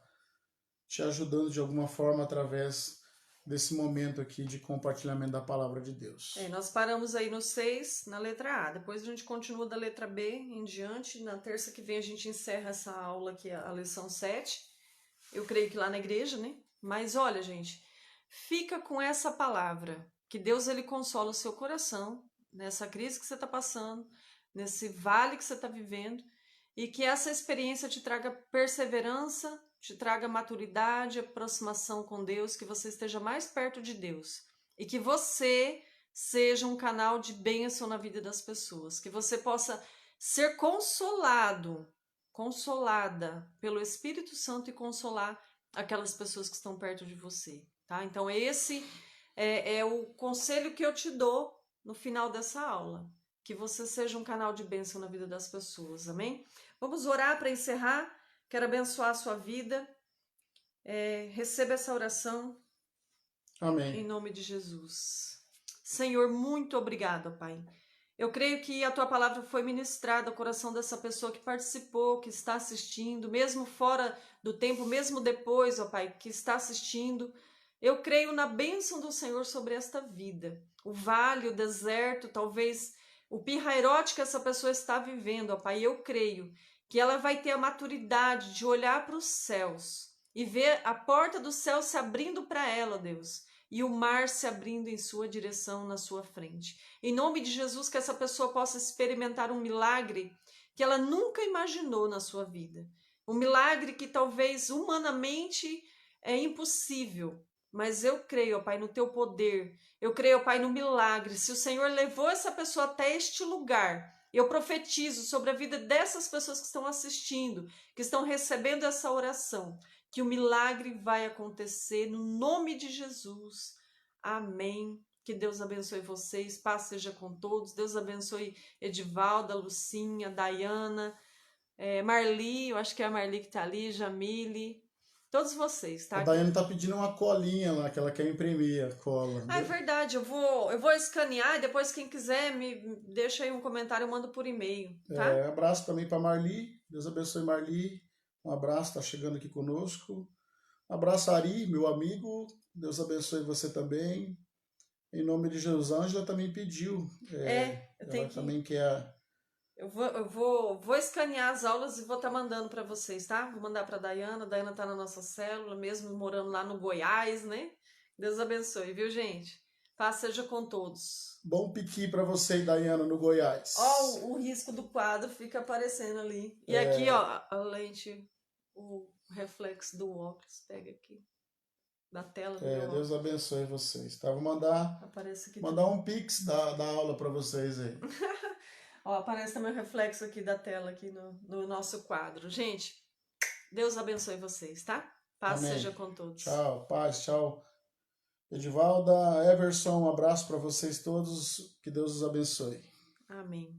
te ajudando de alguma forma através desse momento aqui de compartilhamento da palavra de Deus. Nós paramos aí no 6, na letra A. Depois a gente continua da letra B em diante. Na terça que vem a gente encerra essa aula aqui, a lição 7. Eu creio que lá na igreja, né? Mas olha, gente, fica com essa palavra. Que Deus, ele consola o seu coração nessa crise que você está passando, nesse vale que você está vivendo. E que essa experiência te traga perseverança, te traga maturidade, aproximação com Deus, que você esteja mais perto de Deus e que você seja um canal de bênção na vida das pessoas, que você possa ser consolada pelo Espírito Santo e consolar aquelas pessoas que estão perto de você, tá? Então esse é o conselho que eu te dou no final dessa aula, que você seja um canal de bênção na vida das pessoas, amém? Vamos orar para encerrar. Quero abençoar a sua vida. Receba essa oração. Amém. Em nome de Jesus. Senhor, muito obrigada, Pai. Eu creio que a tua palavra foi ministrada ao coração dessa pessoa que participou, que está assistindo, mesmo fora do tempo, mesmo depois, ó Pai, que está assistindo. Eu creio na bênção do Senhor sobre esta vida. O vale, o deserto, talvez o pirrairote que essa pessoa está vivendo, ó Pai, eu creio que ela vai ter a maturidade de olhar para os céus e ver a porta do céu se abrindo para ela, Deus, e o mar se abrindo em sua direção, na sua frente. Em nome de Jesus, que essa pessoa possa experimentar um milagre que ela nunca imaginou na sua vida. Um milagre que talvez humanamente é impossível, mas eu creio, ó Pai, no teu poder. Eu creio, ó Pai, no milagre. Se o Senhor levou essa pessoa até este lugar, eu profetizo sobre a vida dessas pessoas que estão assistindo, que estão recebendo essa oração, que o milagre vai acontecer no nome de Jesus. Amém. Que Deus abençoe vocês, paz seja com todos. Deus abençoe Edivalda, Lucinha, Dayana, Marli, eu acho que é a Marli que está ali, Jamile, todos vocês, tá? A Daiane tá pedindo uma colinha lá, que ela quer imprimir a cola. É verdade, eu vou escanear e depois quem quiser me deixa aí um comentário, eu mando por e-mail, tá? Abraço também para Marli. Deus abençoe Marli. Um abraço, tá chegando aqui conosco. Abraço, Ari, meu amigo. Deus abençoe você também. Em nome de Jesus, a Ângela também pediu. Eu tenho Ela que. também quer. Eu vou escanear as aulas e vou estar mandando para vocês, tá? Vou mandar para a Dayana. A Dayana tá na nossa célula, mesmo morando lá no Goiás, né? Deus abençoe, viu, gente? Paz seja com todos. Bom piqui para você e Dayana no Goiás. Ó, o risco do quadro fica aparecendo ali. E aqui, ó, a lente, o reflexo do óculos. Pega aqui. Da tela do meu óculos. Deus abençoe vocês. Tá? Vou mandar Aparece aqui mandar também. um pix da aula para vocês aí. Ó, aparece também o reflexo aqui da tela aqui no nosso quadro. Gente, Deus abençoe vocês, tá? Paz Amém. seja com todos. Tchau, paz, tchau. Edivalda, Everson, um abraço para vocês todos. Que Deus os abençoe. Amém.